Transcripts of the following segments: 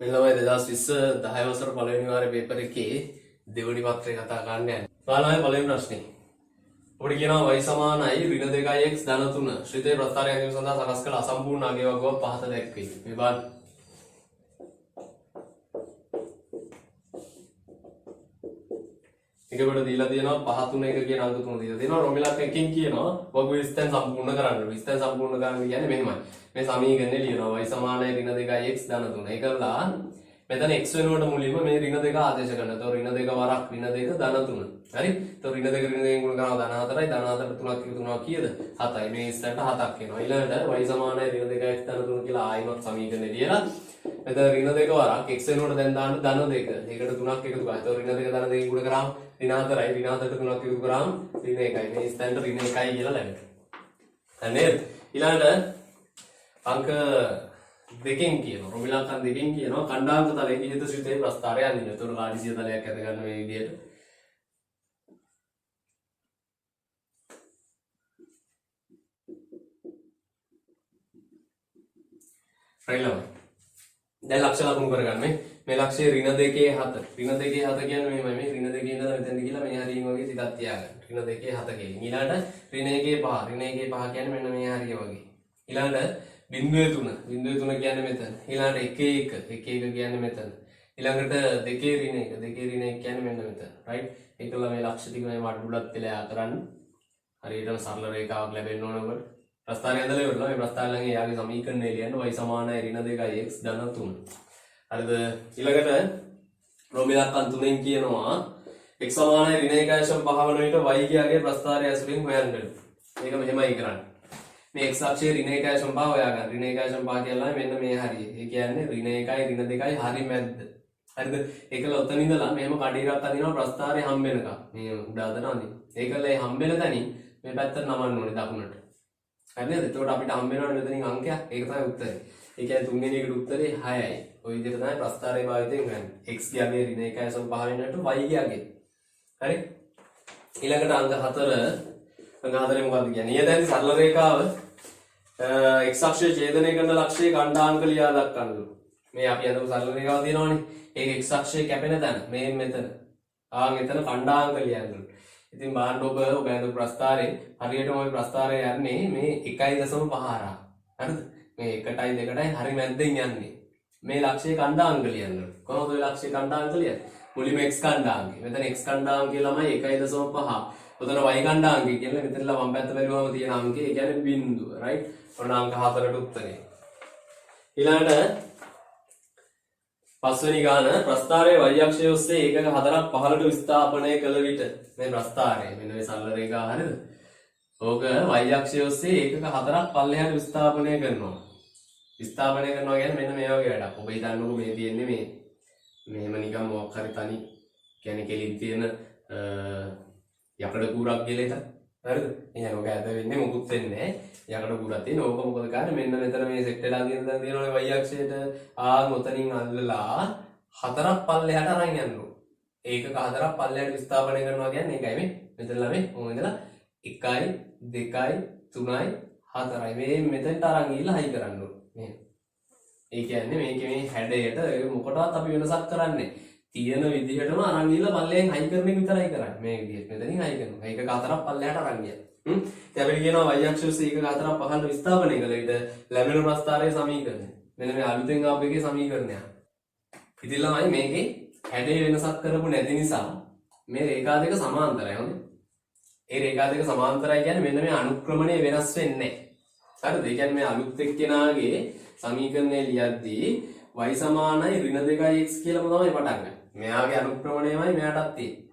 මෙලොවේ 2020 10 වසර පළවෙනි වාරේ පේපර් එකේ දෙවෙනි පත්‍රය කතා කරන්න යන්නේ. ඔයාලා පළවෙනි ප්‍රශ්නේ. අපිට කියනවා y සමානයි ඍණ 2x ධන 3 ශ්‍රිතේ ප්‍රස්ථාරය ගැනීම සඳහා සකස් කළ අසම්පූර්ණ අගය වගුවක් පහත දැක්වේ. මේ බලන්න. එකකට දීලා තියෙනවා 5 3 1 කියන අංක තුන දීලා තියෙනවා. රොමිලක් එකකින් කියනවා වගුවේ ස්ථාන සම්පූර්ණ කරන්න. ස්ථාන සම්පූර්ණ කරන්න කියන්නේ මෙහෙමයි. මේ සමීකරණය ලියනවා y සමානයි ඍණ 2x ධන 3. ඒකලා මෙතන x වෙනුවට මුලින්ම මේ ඍණ 2 ආදේශ කරනවා. එතකොට ඍණ 2 වරක් ඍණ 2 ධන 3. හරි? එතකොට ඍණ 2 ඍණ 2 ගුණ කරනවා ධන 4යි. ධන 4ට 3ක් එකතු කරනවා කීයද? 7යි. මේ ස්ථානට 7ක් එනවා. ඊළඟට y සමානයි ඍණ 2x ධන 3 කියලා ආයෙමත් සමීකරණය ලියලා මෙතන ඍණ 2 වරක් x වෙනුවට දැන් දාන්න ධන 2. ඒකට 3ක් එකතු කරා. එතකොට ඍණ 2 ධන 2 ගුණ කරාම ඍණ 4යි. ඍණ 4ට 3ක් එකතු කරාම ඍණ 1යි. මේ ස්ථානට ඍණ 1යි කියලා ලැබෙනවා. නේද? ඊළඟට අංක දෙකෙන් කියනවා රොමිලාකන් දෙකෙන් කියනවා කණ්ඩායම තලයේ ඉහත ශ්‍රිතේ ප්‍රස්ථාරය අඳින්න. ඒතකොට කාඩිසිය තලයක් ඇද ගන්න මේ විදිහට. රයිලම. දැන් ලක්ෂ ලකුණු කරගන්න මේ ලක්ෂයේ ඍණ 2 7. ඍණ 2 7 කියන්නේ මෙහෙමයි. මේ ඍණ 2 ඉඳලා මෙතෙන්ද ගිහලා මේ හරියින් වගේ ටිකක් තියාගන්න. ඍණ 2 7 කියලා. ඊළඟට ඍණ 1 5. ඍණ 1 5 කියන්නේ මෙන්න මේ හරිය වගේ. ඊළඟට බිංදුවේ 3 කියන්නේ මෙතන. ඊළඟට 1 1 කියන්නේ මෙතන. ඊළඟට 2 ඍණ 1 කියන්නේ මෙන්න මෙතන. රයිට්? ඒකල මේ ලක්ෂ ටික මේ මඩුඩත් වෙලා කරන්න. හරියටම සරල රේඛාවක් ලැබෙන්න ඕන ඔබට. ප්‍රස්ථාරය ඇඳලා ඉවරලා මේ ප්‍රස්ථාරය ළඟ එයාගේ සමීකරණය ලියන්න y සමානයි ඍණ 2x ධන 3. හරිද? ඊළඟට රෝමිලක්කන් 3න් කියනවා x සමානයි ඍණ 1.5 වන විට y කියාගේ ප්‍රස්ථාරය ඇසුරින් හොයන්න. මේක මෙහෙමයි කරන්නේ. මේ x අක්ෂයේ ඍණ 1.5 හොයාගන්න. ඍණ 1.5 කියලා මෙන්න මේ හරිය. ඒ කියන්නේ ඍණ 1යි ඍණ 2යි හරි මැද්ද. හරිද? ඒකල ඔතන ඉඳලා මෙහෙම කඩේරක් අදිනවා ප්‍රස්ථාරය හම්බෙනකම්. මේ උඩ අදන අදින. ඒකල ඒ හම්බෙන තැනින් මේ පැත්තට නමන්න ඕනේ දකුණට. හරිද? එතකොට අපිට හම්බෙනවනේ මෙතනින් අංකයක්. ඒක තමයි උත්තරේ. ඒ කියන්නේ තුන්වෙනි එකට උත්තරේ 6යි. ඔය විදිහට තමයි ප්‍රස්ථාරය භාවිතයෙන් ගන්නේ. x ගියාගේ ඍණ 1.5 වෙනට y ගියාගේ. හරි? ඊළඟට අංක 4 මොකක්ද කියන්නේ? නියතයි සරල රේඛාව x අක්ෂය ඡේදනය කරන ලක්ෂයේ කණ්ඩාංක ලියා දක්වන්න. මේ අපි අද සරල රේඛාව තියෙනවනේ. ඒක x අක්ෂය කැපෙන තැන මේ මෙතන. මෙතන කණ්ඩාංක ලියන්න. ඉතින් බලන්න ඔබ ඇඳපු ප්‍රස්ථාරේ හරියටම ওই ප්‍රස්ථාරය යන්නේ මේ 1.5 හරහා. හරිද? මේ 1ටයි 2ටයි හරි මැද්දෙන් යන්නේ. මේ ලක්ෂයේ කණ්ඩාංක ලියන්න. කොහොමද ওই ලක්ෂයේ කණ්ඩාංක ලියන්නේ? මුලින්ම x කණ්ඩාංකය. මෙතන x කණ්ඩාංකය ළමයි 1.5. උතන y කණ්ඩාංකය කියලා මෙතනලා වම් පැත්ත බැලුවම තියෙන අංකය. ඒ කියන්නේ බිංදුව. රයිට්? ඔන්න අංක 4ට උත්තරේ. ඊළඟට පස්වෙනි ගාන ප්‍රස්ථාරයේ y අක්ෂය ඔස්සේ ඒකක 4ක් පහළට විස්ථාපනය කළ විට මේ ප්‍රස්ථාරය මෙන්න මේ සරල රේඛාව හරියද? ඕක y අක්ෂය ඔස්සේ ඒකක 4ක් පල්ලෙහාට විස්ථාපනය කරනවා. විස්ථාපනය කරනවා කියන්නේ මෙන්න මේ වගේ වැඩක්. ඔබ හිතන්නකෝ මේ තියෙන්නේ මෙහෙම නිකන් මොකක් හරි තනි කියන්නේ කෙලින් තියෙන යකඩ කූරක් කියලා එකක්. හරිද? එහෙනම් ඔක ඇද වෙන්නේ මොකුත් වෙන්නේ නැහැ. යකඩ කූරක් තියෙන ඕක මොකද කරන්නේ? මෙන්න මෙතන මේ සෙට් වෙලා තියෙනවනේ y අක්ෂයට ඔතනින් අල්ලලා 4ක් පල්ලෙහාට අරන් යනවා. ඒකක 4ක් පල්ලෙහාට විස්ථාපනය කරනවා කියන්නේ ඒකයි මේ. මෙතන ළමයි මොකද ඉඳලා 1යි 2යි 3යි 4යි මේ මෙතෙන්ට අරන් ගිහලා හයි කරන්න ඕනේ. ඒ කියන්නේ මේකේ මේ හැඩයට මොකටවත් අපි වෙනසක් කරන්නේ තියෙන විදිහටම අරන් ගිහලා පල්ලෙන් හයි කරන එක විතරයි කරන්නේ. මේ විදිහට මෙතනින් හයි කරනවා. ඒකක 4ක් පල්ලෙහාට අරන් ගියා. ඉතින් අපිට කියනවා y අක්ෂය ඔස්සේ ඒකක 4ක් පහළට විස්ථාපනය කළ විට ලැබෙන ප්‍රස්ථාරයේ සමීකරණය. මෙන්න මේ අලුතෙන් ආපු එකේ සමීකරණය. ඉතින් ළමයි මේකේ හැඩේ වෙනසක් කරපු නැති නිසා මේ රේඛා දෙක සමාන්තරයි. හොඳේ. ඒ රේඛා දෙක සමාන්තරයි කියන්නේ මෙන්න මේ අනුක්‍රමණය වෙනස් වෙන්නේ නැහැ. හරිද? ඒ කියන්නේ මේ අලුත් එක්කෙනාගේ සමීකරණය ලියද්දී y සමානයි ඍණ 2x කියලාම තමයි පටන් ගන්නේ. මෙයාගේ අනුක්‍රමණයමයි මෙයාටත් තියෙන්නේ.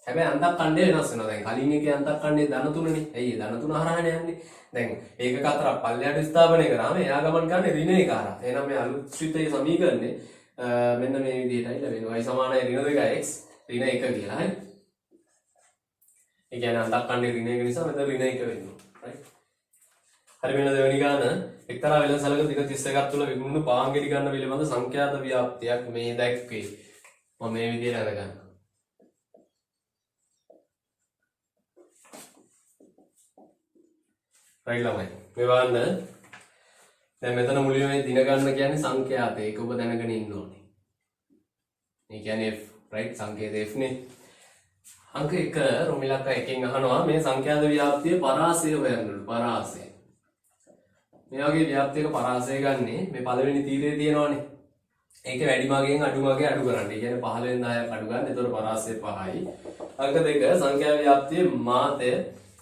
හැබැයි අන්තක් ඛණ්ඩය වෙනස් වෙනවා. දැන් කලින් එකේ අන්තක් ඛණ්ඩේ ධන 3නේ. ඇයි ධන 3 හරහානේ යන්නේ. දැන් ඒකක 4ක් පල්ලෙහාට විස්ථාපනය කරාම එයා ගමන් කරන්නේ ඍණ 1 හරහා. එහෙනම් මේ අලුත් ශ්‍රිතයේ සමීකරණේ මෙන්න මේ විදිහටයි ලැබෙනවා. y සමානයි ඍණ 2x ඍණ 1 කියලා. හරි? ඒ කියන්නේ අන්තක් ඛණ්ඩේ ඍණ 1 නිසා මෙතන ඍණ 1 වෙනවා. රයිට්? හරි වෙන දෙවෙනි ගාන එක්තරා වෙළඳසැලක දිග 31ක් තුල විකුණුණු පාංගෙඩි ගන්න පිළිබඳ සංඛ්‍යාත ව්‍යාප්තියක් මේ දැක්වේ. මම මේ විදිහට අරගන්නවා. රයිට් ළමයි. මේ බලන්න දැන් මෙතන මුලින්ම මේ දින ගන්න කියන්නේ සංඛ්‍යාත. ඒක ඔබ දැනගෙන ඉන්න ඕනේ. කියන්නේ F right සංකේත F නේ. අංක 1 රොමිලක එකෙන් අහනවා මේ සංඛ්‍යාත ව්‍යාප්තිය පරාසය හොයන්නලු. පරාසය. මේ වගේ ව්‍යාප්තියක පරාසය ගන්නේ මේ පළවෙනි තීරයේ තියෙනවානේ. ඒක වැඩි මාගෙන් අඩු මාගේ අඩු කරන්න. ඒ කියන්නේ 15න් 10ක් අඩු ගන්න. එතකොට පරාසය 5යි. අංක 2 සංඛ්‍යා ව්‍යාප්තියේ මාතය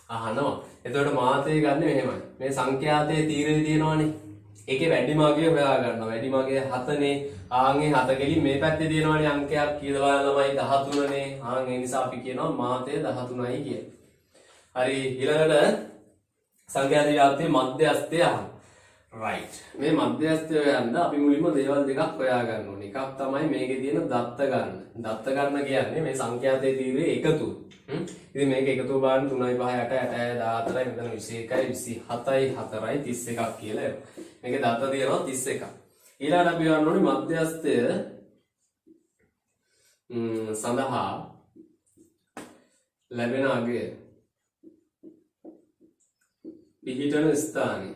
අහනවා. එතකොට මාතය ගන්න මෙහෙමයි. මේ සංඛ්‍යාතයේ තීරයේ තියෙනවානේ. ඒකේ වැඩි මාගේ හොයා ගන්නවා. වැඩි මාගේ 7නේ. ආන්ගේ 7 ගෙලින් මේ පැත්තේ තියෙනවානේ අංකයක් කීයද බලන්න ළමයි 13නේ. ආන් ඒ නිසා අපි කියනවා මාතය 13යි කියලා. හරි ඊළඟට සංඛ්‍යාත ව්‍යාප්තියේ මධ්‍යස්ථය අහනවා. right මේ මධ්‍යස්ථය හොයන්න අපි මුලින්ම දේවල් දෙකක් හොයා ගන්න ඕනේ. එකක් තමයි මේකේ තියෙන දත්ත ගන්න. දත්ත ගන්න කියන්නේ මේ සංඛ්‍යාතයේ තීරයේ එකතුව. ඉතින් මේක එකතුව බලන්න 3යි 5යි 8යි 8යි 14යි මෙතන 21යි 27යි 4යි 31ක් කියලා එනවා. මේකේ දත්ත තියෙනවා 31ක්. ඊළඟට අපි ගන්න ඕනේ මධ්‍යස්ථය සඳහා ලැබෙන අගය පිහිටන ස්ථානය.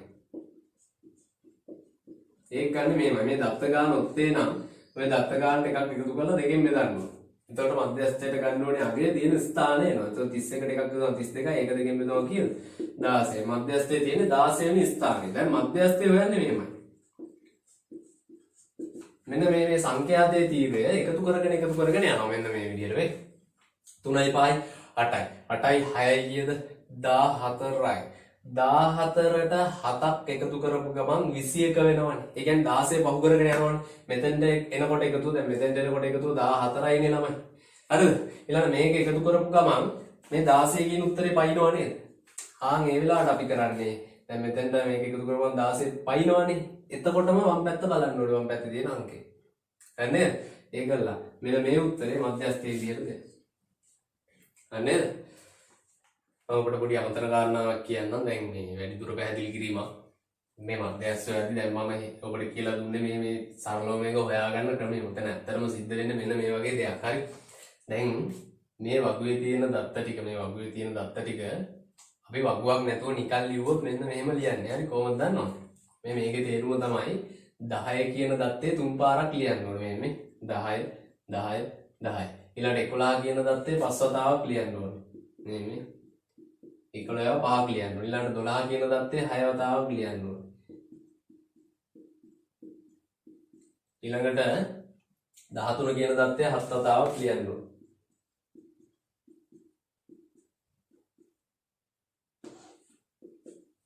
ඒක ගන්න මෙහෙමයි. මේ දත්ත ගන්න ඔත්තේ නම් ඔය දත්ත ගන්න එකක් එකතු කරලා දෙකෙන් බෙදන්න ඕනේ. එතකොට මධ්‍යස්ථයට ගන්න ඕනේ අගය තියෙන ස්ථානය එනවා. එතකොට 31කට එකක් බෙදුවා 32යි. ඒක දෙකෙන් බෙදුවා කියන 16. මධ්‍යස්ථයේ තියෙන 16 වෙනි ස්ථානය. දැන් මධ්‍යස්ථය හොයන්නේ මෙහෙමයි. මෙන්න මේ සංඛ්‍යාතයේ තීරය එකතු කරගෙන යනවා. මෙන්න මේ විදිහට වෙයි. 3යි 5යි 8යි. 8යි 6යි කියද 14යි. 14ට 7ක් එකතු කරපු ගමන් 21 වෙනවනේ. ඒ කියන්නේ 16 පහු කරගෙන යනවනේ. මෙතෙන්ට එනකොට එකතු දැන් මෙතෙන්ට එනකොට එකතු 14යිනේ ළමයි. හරිද? ඊළඟ මේක එකතු කරපු ගමන් මේ 16 කියන උත්තරේ පයින්නවා නේද? ආන් ඒ වෙලාවට අපි කරන්නේ දැන් මෙතෙන්ට මේක එකතු කරපුවම 16 පයින්නවනේ. එතකොටම වම් පැත්ත බලන්න ඕනේ වම් පැත්තේ තියෙන අංකේ. හරි නේද? ඒකල්ලා මෙන්න මේ උත්තරේ මධ්‍යස්ථයේ විදියට දෙන්න. හරි නේද? ඔබට පොඩි අමතර කාරණාවක් කියන්නම්. දැන් මේ වැඩි දුර පැහැදිලි කිරීමක් මේ මධ්‍යස්ථයේදී දැන් මම ඔබට කියලා දුන්නේ මේ සරලව මේක හොයාගන්න ක්‍රමය. මෙතන ඇත්තටම සිද්ධ වෙන්නේ මෙන්න මේ වගේ දෙයක්. හරි. දැන් මේ වගුවේ තියෙන දත්ත ටික අපි වගුවක් නැතුව නිකන් ලියුවොත් මෙන්න මෙහෙම ලියන්නේ. හරි කොහොමද දන්නවද? මේකේ තේරුම තමයි 10 කියන දත්තේ 3 පාරක් ලියන්න ඕනේ. මේ 10 10 10. ඊළඟට 11 කියන දත්තේ 5 වතාවක් ලියන්න ඕනේ. මේ 11 5ක් ලියන්න ඕනේ. ඊළඟට 12 කියන දත්තේ 6 වතාවක් ලියන්න ඕනේ. ඊළඟට 13 කියන දත්තේ 7 වතාවක් ලියන්න ඕනේ.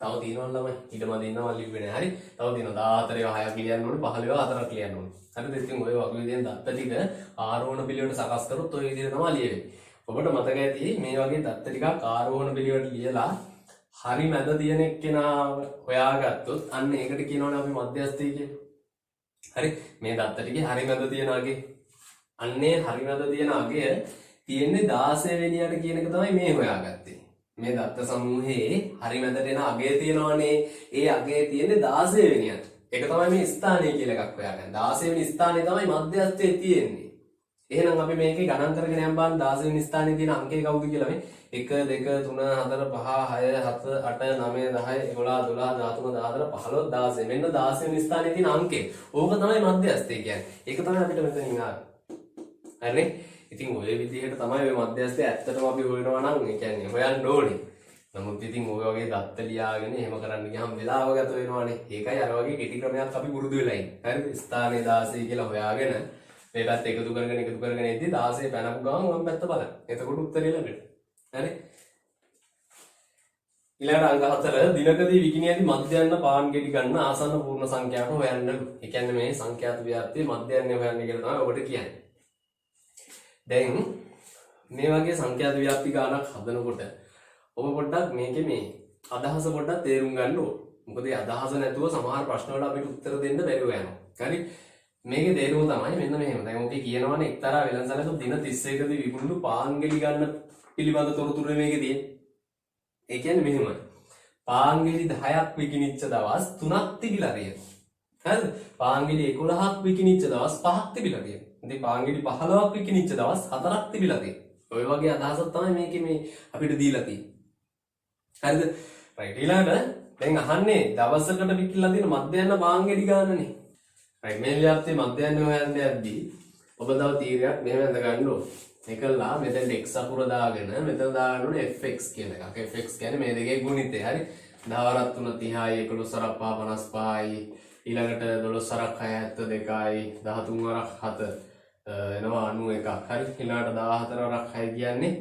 තව තියෙනවා ළමයි. ඊටම දෙන්නවා ලිව්වේ නැහැ. හරි. තව තියෙනවා 14 6ක් ලියන්න ඕනේ. 15 4ක් ලියන්න ඕනේ. හරිද? ඉතින් ඔය වගේ දෙන දත්ත ටික ආරෝහණ පිළිවෙලට සකස් කරොත් ඔය විදිහට තමයි ලියෙන්නේ. ඔබට මතක ඇති මේ වගේ දත්ත ටිකක් ආරෝහණ පිළිවෙලට ලියලා හරි මැද තියෙන එක්කෙනා හොයාගත්තොත් අන්න ඒකට කියනවනේ අපි මධ්‍යස්ථය කියලා. හරි. මේ දත්ත ටිකේ හරි මැද තියෙන අගේ. අන්නේ හරි මැද තියෙන අගය තියෙන්නේ 16 වෙනියට කියන එක තමයි මේ හොයාගත්තේ. මේ දත්ත සමූහයේ හරි මැදට එන අගය තියෙනවානේ. ඒ අගය තියෙන්නේ 16 වෙනියට. ඒක තමයි මේ ස්ථානය කියලා එකක් හොයාගන්න. 16 වෙනි ස්ථානය තමයි මධ්‍යස්ථයේ තියෙන්නේ. එහෙනම් අපි මේකේ ගණන් කරගෙන යන්න බලන්න 16 වෙනි ස්ථානයේ තියෙන අංකය කවුද කියලා මේ 1 2 3 4 5 6 7 8 9 10 11 12 13 14 15 16 මෙන්න 16 වෙනි ස්ථානයේ තියෙන අංකය. ඕක තමයි මධ්‍යස්ථය කියන්නේ. ඒක තමයි අපිට මෙතනින් ආවේ. හරිනේ? ඉතින් ඔය විදිහට තමයි ඔය මධ්‍යස්ථය ඇත්තටම අපි හොයනවා නම් ඒ කියන්නේ හොයන්න ඕනේ. නමුත් ඉතින් ඔය වගේ දත්ත ලියාගෙන එහෙම කරන්න ගියාම වෙලාව ගත වෙනවානේ. ඒකයි අර වගේ කෙටි ක්‍රමයක් අපි පුරුදු වෙලා ඉන්නේ. හරිද? ස්ථානයේ 16 කියලා හොයාගෙන මේ පැත්ත එකතු කරගෙන ඉද්දි 16 පැනපු ගමන් වම් පැත්ත බලන්න. එතකොට උත්තරේ ලැබෙනවා. හරි? ඊළඟ අංක 4 දිනකදී විකිණියේදී මධ්‍යයන් පාන් ගෙඩි ගන්න ආසන්න පූර්ණ සංඛ්‍යාවට හොයන්නලු. ඒ කියන්නේ මේ සංඛ්‍යාත ව්‍යාප්තියේ මධ්‍යයන් හොයන්න කියලා තමයි ඔබට කියන්නේ. දැන් මේ වගේ සංඛ්‍යාත ව්‍යාප්ති ගානක් හදනකොට ඔබ පොඩ්ඩක් මේකේ මේ අදහස පොඩ්ඩක් තේරුම් ගන්න ඕන. මොකද ඒ අදහස නැතුව සමහර ප්‍රශ්න වලට අපිට උත්තර දෙන්න බැරුව යනවා. හරි? මේකේ තේරුම තමයි මෙන්න මෙහෙම. දැන් ඔකේ කියනවනේ එක්තරා වෙළඳසැලක දින 31කදී විකුණුණු පාන් ගෙඩි ගන්න පිළිබඳ තොරතුරු මේකේ තියෙන්නේ. ඒ කියන්නේ මෙහෙමයි. පාන් ගෙඩි 10ක් විකිණිච්ච දවස් 3ක් තිබිලා තියෙනවා. හරිද? පාන් ගෙඩි 11ක් විකිණිච්ච දවස් 5ක් තිබිලා තියෙනවා. ඉතින් පාන් ගෙඩි 15ක් විකිණිච්ච දවස් 4ක් තිබිලා තියෙනවා. ඔය වගේ අදහසක් තමයි මේකේ මේ අපිට දීලා තියෙන්නේ. හරිද? රයිට්. ඊළඟට දැන් අහන්නේ දවසකට විකිණලා තියෙන මධ්‍යයන් පාන් ගෙඩි ගන්නනේ. රයිට්. මේ ව්‍යාප්තියේ මධ්‍යයන් හොයන්න යද්දී ඔබ තව තීරයක් මෙහෙම ඇඳ ගන්න ඕන. එකලා මෙතෙන් x අකුර දාගෙන මෙතන දාගන්න ඕනේ fx කියන එකක්. fx කියන්නේ මේ දෙකේ ගුණිතය. හරි. 10 3 30යි 11 සරක් 55යි ඊළඟට 12 සරක් 6 72යි 13 වරක් 7 එනවා 91ක්. හරි. ඊළඟට 14 වරක් 6 කියන්නේ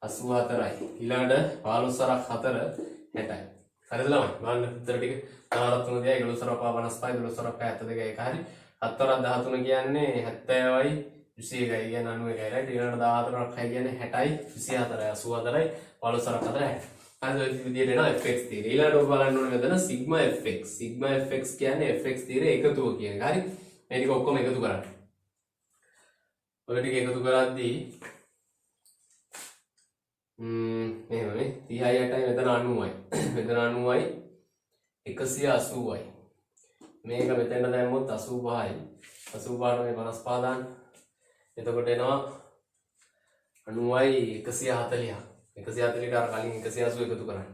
84යි. ඊළඟට 15 සරක් 4 60යි. හරිද ළමයි? බලන්න උත්තර ටික 14 3 11 සරක් 55යි 12 සරක් 72යි එක හරි. 7 වරක් 13 කියන්නේ 70යි 21යි කියන්නේ 91යි. රයිට්. ඊළඟට 14 වරක් 6 කියන්නේ 60යි 24යි 84යි 15 සරක් 4 60යි. හරි ඔය විදිහට එනවා fx තීරය. ඊළඟට ඔබ බලන්න ඕනේ මෙතන sigma fx. sigma fx කියන්නේ fx තීරය එකතුව කියන එක. හරි. මේ ටික ඔක්කොම එකතු කරන්න. ඔය ටික එකතු කරද්දී මෙහෙමනේ 38යි මෙතන 90යි. මෙතන 90යි 180යි. මේක මෙතෙන්ට දැම්මොත් 85යි. 85ට මේ 55 දාන්න. එතකොට එනවා 90යි 140ක්. 140ට අර කලින් 180 එකතු කරන්න.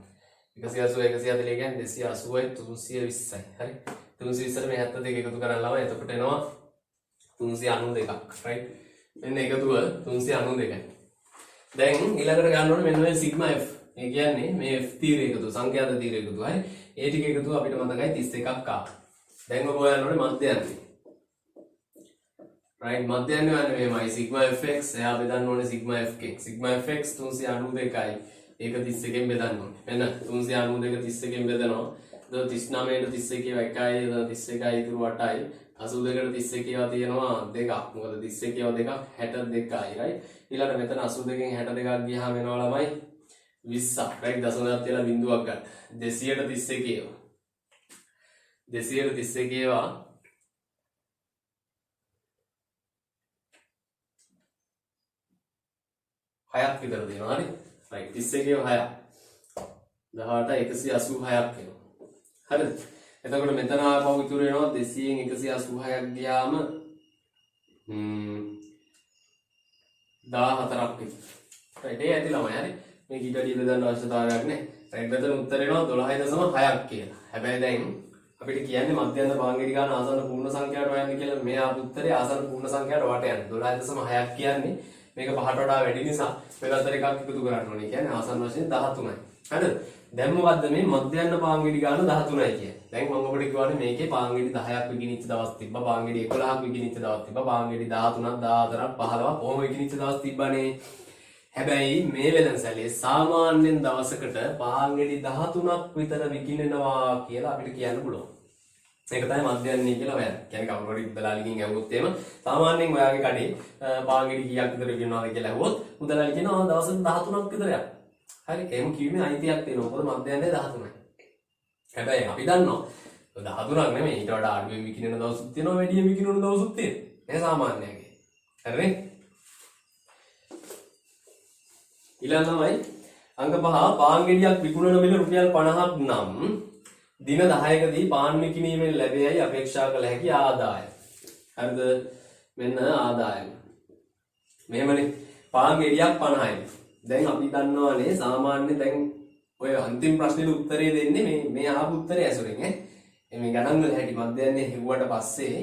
180 140 කියන්නේ 280යි 320යි. හරි. 320ට මේ 72 එකතු කරන්න ළමයි. එතකොට එනවා 392ක්. රයිට්. මෙන්න එකතුව 392යි. දැන් ඊළඟට ගන්න ඕනේ මෙන්න මේ සිග්මා f. ඒ කියන්නේ මේ f තීරය එකතු සංඛ්‍යාත තීරය එකතු. හරි. ඒ ටික එකතුව අපිට මතකයි 31ක් ආවා. දැන් ඔබ හොයන්න ඕනේ මධ්‍යන්තය. right මධ්‍යන්තය වන්නේ මේමයි සිග්මා fx එයා බෙදන්න ඕනේ සිග්මා fk. Sigma fx 392යි. ඒක 31 න් බෙදන්න ඕනේ. මෙන්න 392 31 න් බෙදනවා. 39ට 31 එකයි 31යි ඉතුරු 8යි. 82ට 31 ඒවා තියෙනවා දෙකක්. මොකද 31 ඒවා දෙකක් 62යි right. ඊළඟ මෙතන 82කින් 62ක් ගියාම වෙනවා ළමයි 20ක් right. දශමයක් තියලා බිඳුවක් ගන්න. 200ට 31 ඒවා. 200ට 31 ඒවා හයක් විතර දෙනවා හරි. right 31 ඒවා 6ක්. 18 186ක් එනවා. හරිද? එතකොට මෙතන ආපහු ඉතුරු වෙනවා 200න් 186ක් ගියාම 14ක් විතර. right ඒ ඇති ළමයි හරි. මේ ඊට වැඩි බෙදන්න අවශ්‍යතාවයක් නැහැ. right මෙතන උත්තර එනවා 12.6ක් කියලා. හැබැයි දැන් අපිට කියන්නේ මධ්‍යන්ත භාගික ගන්න ආසන්න පූර්ණ සංඛ්‍යාවට හොයන්න කියලා මේ ආපු උත්තරේ ආසන්න පූර්ණ සංඛ්‍යාවට වට යන්නේ 12.6ක් කියන්නේ මේක පහට වඩා වැඩි නිසා මෙතන එකක් එකතු කරන්න ඕනේ. කියන්නේ ආසන්න වශයෙන් 13යි. හරිද? දැන් මොකද්ද මේ මධ්‍යන්ත පාංගිඩි ගන්න 13යි කියන්නේ. දැන් මම ඔබට කියවනේ මේකේ පාංගිඩි 10ක් විකිනිච්ච දවස් තිබ්බා. පාංගිඩි 11ක් විකිනිච්ච දවස් තිබ්බා. පාංගිඩි 13ක් 14ක් 15ක් කොහොම විකිනිච්ච දවස් තිබ්බනේ. හැබැයි මේ වෙනසලේ සාමාන්‍යයෙන් දවසකට පාංගිඩි 13ක් විතර විකිනෙනවා කියලා අපිට කියන්න පුළුවන්. ඒක තමයි මධ්‍යන්නේ කියලා හොයන්නේ. කියන්නේ කවුරු හරි මුදලාලිගෙන් ඇහුවොත් එහෙම සාමාන්‍යයෙන් ඔයාගේ කඩේ පාංගිඩි කීයක් විතර විකිනනවාද කියලා ඇහුවොත් මුදලාලි කියනවා දවසකට 13ක් විතර යනවා. හරි එහෙම කියීමේ අයිතියක් තියෙනවා. මොකද මධ්‍යන්නේ 13යි. හැබැයි අපි දන්නවා 13ක් නෙමෙයි ඊට වඩා අඩුවෙන් විකිනෙන දවසුත් තියෙනවා වැඩියෙන් විකිනෙන දවසුත් තියෙනවා. මේ සාමාන්‍යයෙන්. හරිනේ? ඊළඟමයි අංක 5 පාන් ගෙඩියක් විකුණන මිල රුපියල් 50ක් නම් දින 10කදී පාන් විකිණීමෙන් ලැබෙයි අපේක්ෂා කළ හැකි ආදායම. හරිද? මෙන්න ආදායම. මෙහෙමනේ පාන් ගෙඩියක් 50යි. දැන් අපි දන්නවානේ සාමාන්‍ය දැන් ඔය අන්තිම ප්‍රශ්නෙට උත්තරේ දෙන්නේ මේ අහපු උත්තරේ ඇසුරෙන් ඈ. මේ ගණන් වල හැටි මධ්‍යන්නේ හෙව්වට පස්සේ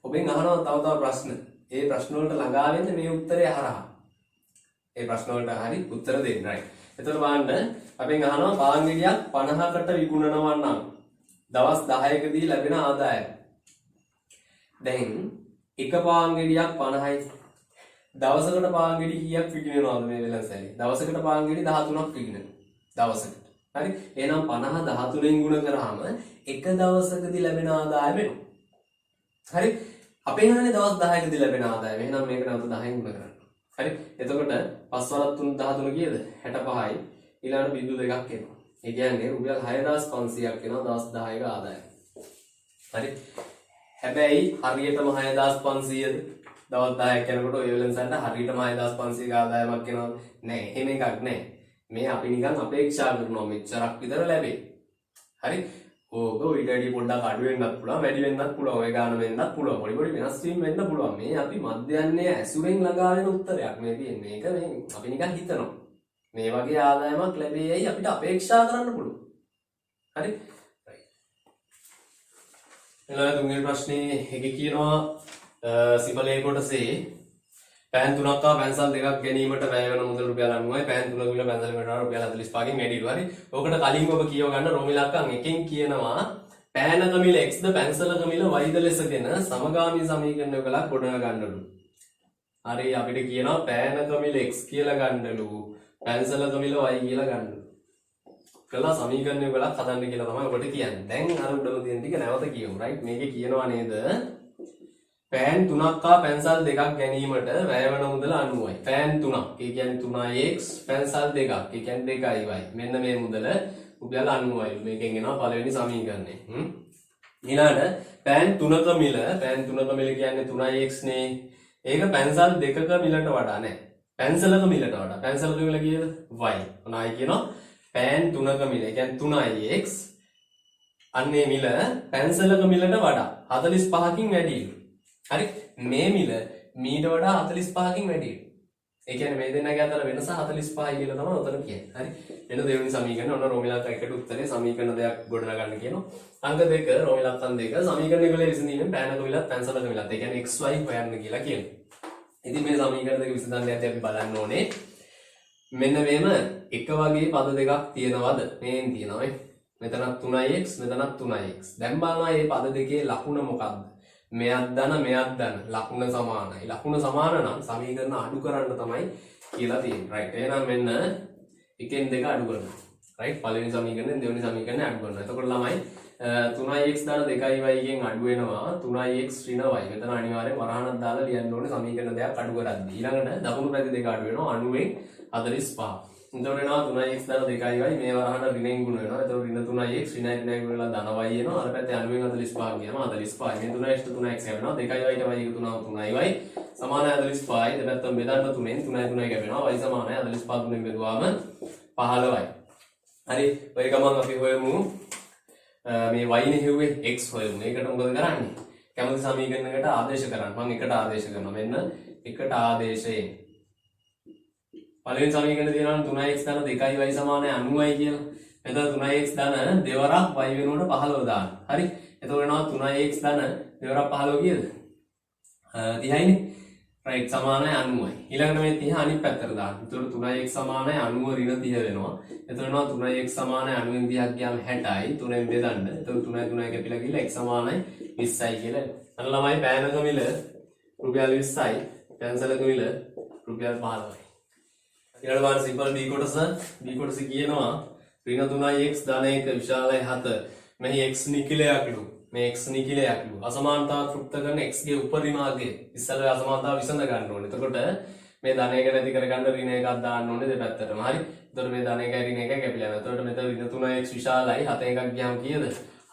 ඔබෙන් අහනවා තව ප්‍රශ්න. ඒ ප්‍රශ්න වලට ළඟා වෙන්න මේ උත්තරය හරහා. ඒ ප්‍රශ්න වලට හරි උත්තර දෙන්න right. එතකොට බලන්න අපෙන් අහනවා පාන් ගෙඩියක් 50කට විකුණනවා නම් දවස් 10කදී ලැබෙන ආදායම. දැන් එක පාන් ගෙඩියක් 50යි. දවසකට පාන් ගෙඩි කීයක් විකිනනවද මේ වෙලන්සැලේ? දවසකට පාන් ගෙඩි 13ක් විකිනනවා. දවසකට. හරි? එහෙනම් 50 13න් ගුණ කරාම එක දවසකදී ලැබෙන ආදායම වෙනවා. හරි? අපේ හරනේ දවස් 10කදී ලැබෙන ආදායම. එහෙනම් මේක නැවත 10න් ගුණ කරන්න. හරි? එතකොට 5 වරක් 3 13 කීයද? 65යි. ඊළඟට බිංදු දෙකක් එනවා. ඒ කියන්නේ රුපියල් 6500ක් එනවා දවස් 10ක ආදායම. හරි? හැබැයි හරියටම 6500ද? දවස් 10ක් යනකොට ඔය වෙලෙන්සන්ට හරියටම 6500ක ආදායමක් එනවද? නෑ. එහෙම එකක් නෑ. මේ අපි නිකන් අපේක්ෂා කරනවා මෙච්චරක් විතර ලැබෙයි. හරි? ඕක ඊට වැඩි පොඩ්ඩක් අඩු වෙන්නත් පුළුවන්, වැඩි වෙන්නත් පුළුවන්, ඔය ගාන වෙන්නත් පුළුවන්. පොඩි පොඩි වෙනස් වීම් වෙන්න පුළුවන්. මේ අපි මධ්‍යන්නේ ඇසුරෙන් ළඟා වෙන උත්තරයක් මේ තියෙන්නේ. මේක මේ අපි නිකන් හිතනවා. මේ වගේ ආදායමක් ලැබෙයි අපිට අපේක්ෂා කරන්න පුළුවන්. හරි? right. ඊළඟ තුන්වෙනි ප්‍රශ්නේ එකේ කියනවා සිපලේ කොටසේ පෑන් 3ක් හා පැන්සල් 2ක් ගැනීමට වැය වෙන මුදල රුපියල් 90යි. පෑන් 3ක මිල පැන්සල් මිලට රුපියල් 45කින් වැඩිලු. හරි. ඕකට කලින් ඔබ කියව ගන්න රෝමිලක්කම් එකෙන් කියනවා පෑනක මිල x ද පැන්සලක මිල y ද ලෙසගෙන සමගාමී සමීකරණ යොදලා ගොඩනගා ගන්නලු. හරි අපිට කියනවා පෑනක මිල x කියලා ගන්නලු. පැන්සලක මිල y කියලා ගන්නලු. කළා සමීකරණ යොදලා හදන්න කියලා තමයි ඔබට කියන්නේ. දැන් අර උඩම තියෙන ටික නැවත කියමු. රයිට් මේකේ කියනවා නේද? පෑන් 3ක් හා පැන්සල් 2ක් ගැනීමට වැය වෙන මුදල 90යි. පෑන් 3ක් ඒ කියන්නේ 3x පැන්සල් 2ක් ඒ කියන්නේ 2y. මෙන්න මේ මුදල රුපියල් 90යි. මේකෙන් එනවා පළවෙනි සමීකරණය. ඊළඟට පෑන් 3ක මිල කියන්නේ 3x නේ. ඒක පැන්සල් 2ක මිලට වඩා නෑ. පැන්සලක මිලට වඩා. පැන්සලක මිල කීයද? y. ඔනයි කියනවා පෑන් 3ක මිල. ඒ කියන්නේ 3x අන්නේ මිල පැන්සලක මිලට වඩා 45කින් වැඩිලු. හරි මේ මිල මීට වඩා 45කින් වැඩිලු. ඒ කියන්නේ මේ දෙන්නගේ අතර වෙනස 45යි කියලා තමයි උතන කියන්නේ. හරි. එන දෙවෙනි සමීකරණය ඔන්න රෝමිලත් එකට උත්තරේ සමීකරණ දෙකක් ගොඩනගා ගන්න කියනවා. අංක 2 රෝමිලත්න් 2 සමීකරණ වල විසඳීමෙන් පෑනක මිලත් පැන්සලක මිලත්. ඒ කියන්නේ xy හොයන්න කියලා කියනවා. ඉතින් මේ සමීකරණ දෙක විසඳන්න යද්දී අපි බලන්න ඕනේ මෙන්න මේම එක වගේ පද දෙකක් තියෙනවද? මේන් තියෙනවා නේ. මෙතනත් 3x මෙතනත් 3x. දැන් බලනවා මේ පද දෙකේ ලකුණ මොකක්ද? මෙයක් දන ලකුණ සමානයි. ලකුණ සමාන නම් සමීකරණ අඩු කරන්න තමයි කියලා තියෙන්නේ. රයිට්. එහෙනම් මෙන්න එකෙන් දෙක අඩු කරනවා. රයිට්. පළවෙනි සමීකරණයෙන් දෙවෙනි සමීකරණය අඩු කරනවා. එතකොට ළමයි 3x දාන 2y ගෙන් අඩු වෙනවා 3x ඍණ y. මෙතන අනිවාර්යෙන් වරහණක් දාලා ලියන්න ඕනේ සමීකරණ දෙකක් අඩු කරද්දී. ඊළඟට දකුණු පැති දෙක අඩු වෙනවා 90ෙන් 45. එතකොට වෙනවා 3x දාන 2y මේ වරහණ ඍණෙන් ගුණ වෙනවා. එතකොට ඍණ 3x ඍණ ඍණයෙන් ගුණ වෙලා ධන y එනවා. අර පැත්තේ 90ෙන් 45 කියනවා 45. මේ 3x 3x වෙනවා 2y ට y එකතු වුණාම 3y සමානයි 45. දෙපැත්තම බෙදන්න 3ෙන් 3 කැපෙනවා. y සමානයි 45 3ෙන් බෙදුවාම 15යි. හරි ඔය ගමන් අපි හොයමු මේ y නේ හෙව්වේ x හොයමු. ඒකට මොකද කරන්නේ? කැමති සමීකරණයකට ආදේශ කරන්න. මම එකට ආදේශ කරනවා. මෙන්න එකට ආදේශයෙන් පළවෙනි සමීකරණේ තියෙනවා 3x දාන 2y සමානයි 90යි කියලා. මෙතන 3x දාන දෙවරක් y වෙනුවට 15 දාන්න. හරි. එතකොට වෙනවා 3x දාන දෙවරක් 15 කීයද? 30යිනේ. රයිට් සමානයි 90යි. ඊළඟට මේ 30 අනිත් පැත්තට දාන්න. එතකොට 3x සමානයි 90 ඍණ 30 වෙනවා. එතකොට වෙනවා 3x සමානයි 90න් 30ක් ගියාම 60යි. 3ෙන් බෙදන්න. එතකොට 3 කැපිලා ගිහලා x සමානයි 20යි කියලා. අර ළමයි පෑනක මිල රුපියල් 20යි. පැන්සලක මිල රුපියල් 15යි. ඊළඟ වාර සිම්පල් b කොටස කියනවා ඍණ 3x ධන 1 විශාලයි 7 මෙහි x නිකිලයක්ලු මේ x නිකිලයක්ලු අසමානතාව තෘප්ත කරන x ගේ උපරිමාර්ගය ඉස්සෙල්ලා අසමානතාව විසඳ ගන්න ඕනේ. එතකොට මේ ධන 1 නැති කරගන්න ඍණ 1ක් දාන්න ඕනේ දෙපැත්තටම. හරි. එතකොට මේ ධන 1යි ඍණ 1යි කැපිලා යනවා. එතකොට මෙතන ඍණ 3x විශාලයි 7 එකක් ගියාම කීයද?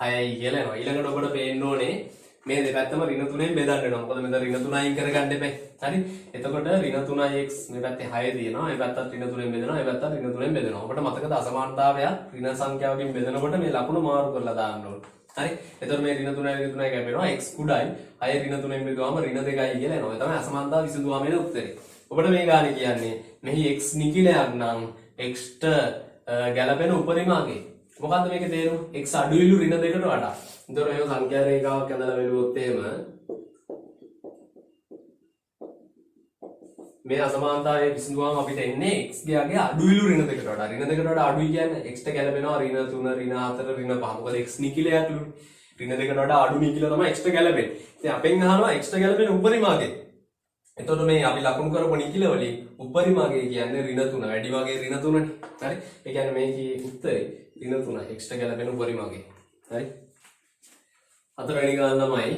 6යි කියලා එනවා. ඊළඟට ඔබට පේන්න ඕනේ මේ දෙපැත්තම ඍණ 3ෙන් බෙදන්න වෙනවා. මොකද මෙතන ඍණ 3යින් කරගන්න එපා. හරි. එතකොට ඍණ 3x මේ පැත්තේ 6 තියෙනවා. මේ පැත්තත් ඍණ 3ෙන් බෙදෙනවා. මේ පැත්තත් ඍණ 3ෙන් බෙදෙනවා. ඔබට මතකද අසමානතාවය ඍණ සංඛ්‍යාවකින් බෙදනකොට මේ ලකුණ මාරු කරලා දාන්න ඕනේ. හරි. එතකොට මේ ඍණ 3යි කැපෙනවා. x කුඩායි 6 ඍණ 3ෙන් බෙදුවාම ඍණ 2යි කියලා එනවා. ඒ තමයි අසමානතාව විසඳුවාම එන උත්තරේ. ඔබට මේ ගානේ කියන්නේ මෙහි x නිකිලයක් නම් x ට ගැලපෙන උපරිමාර්ගය. මොකද්ද මේකේ තේරුම? x අඩුයිලු ඍණ 2කට වඩා. එතකොට මේ සංඛ්‍යා රේඛාවක් ඇඳලා බැලුවොත් එහෙම මේ අසමානතාවය විසඳුවාම අපිට එන්නේ x ගේ අඩුයිලු ඍණ 2කට වඩා. ඍණ 2කට වඩා අඩුයි කියන්නේ x ට ගැලපෙනවා ඍණ 3 ඍණ 4 ඍණ 5. මොකද x නිකිලයක්ලු. ඍණ 2කට වඩා අඩු නිකිල තමයි x ට ගැලපෙන්නේ. ඉතින් අපෙන් අහනවා x ට ගැලපෙන උපරිමාර්ගය. එතකොට මේ අපි ලකුණු කරපු නිකිල වලින් උපරිමාර්ගය කියන්නේ ඍණ 3. වැඩි වගේ ඍණ 3නේ. හරි. ඒ කියන්නේ මේකේ උත්තරේ ඍණ 3 x ට ගැලපෙන උපරිමාර්ගය. හරි. හතරවෙනි ගාන ළමයි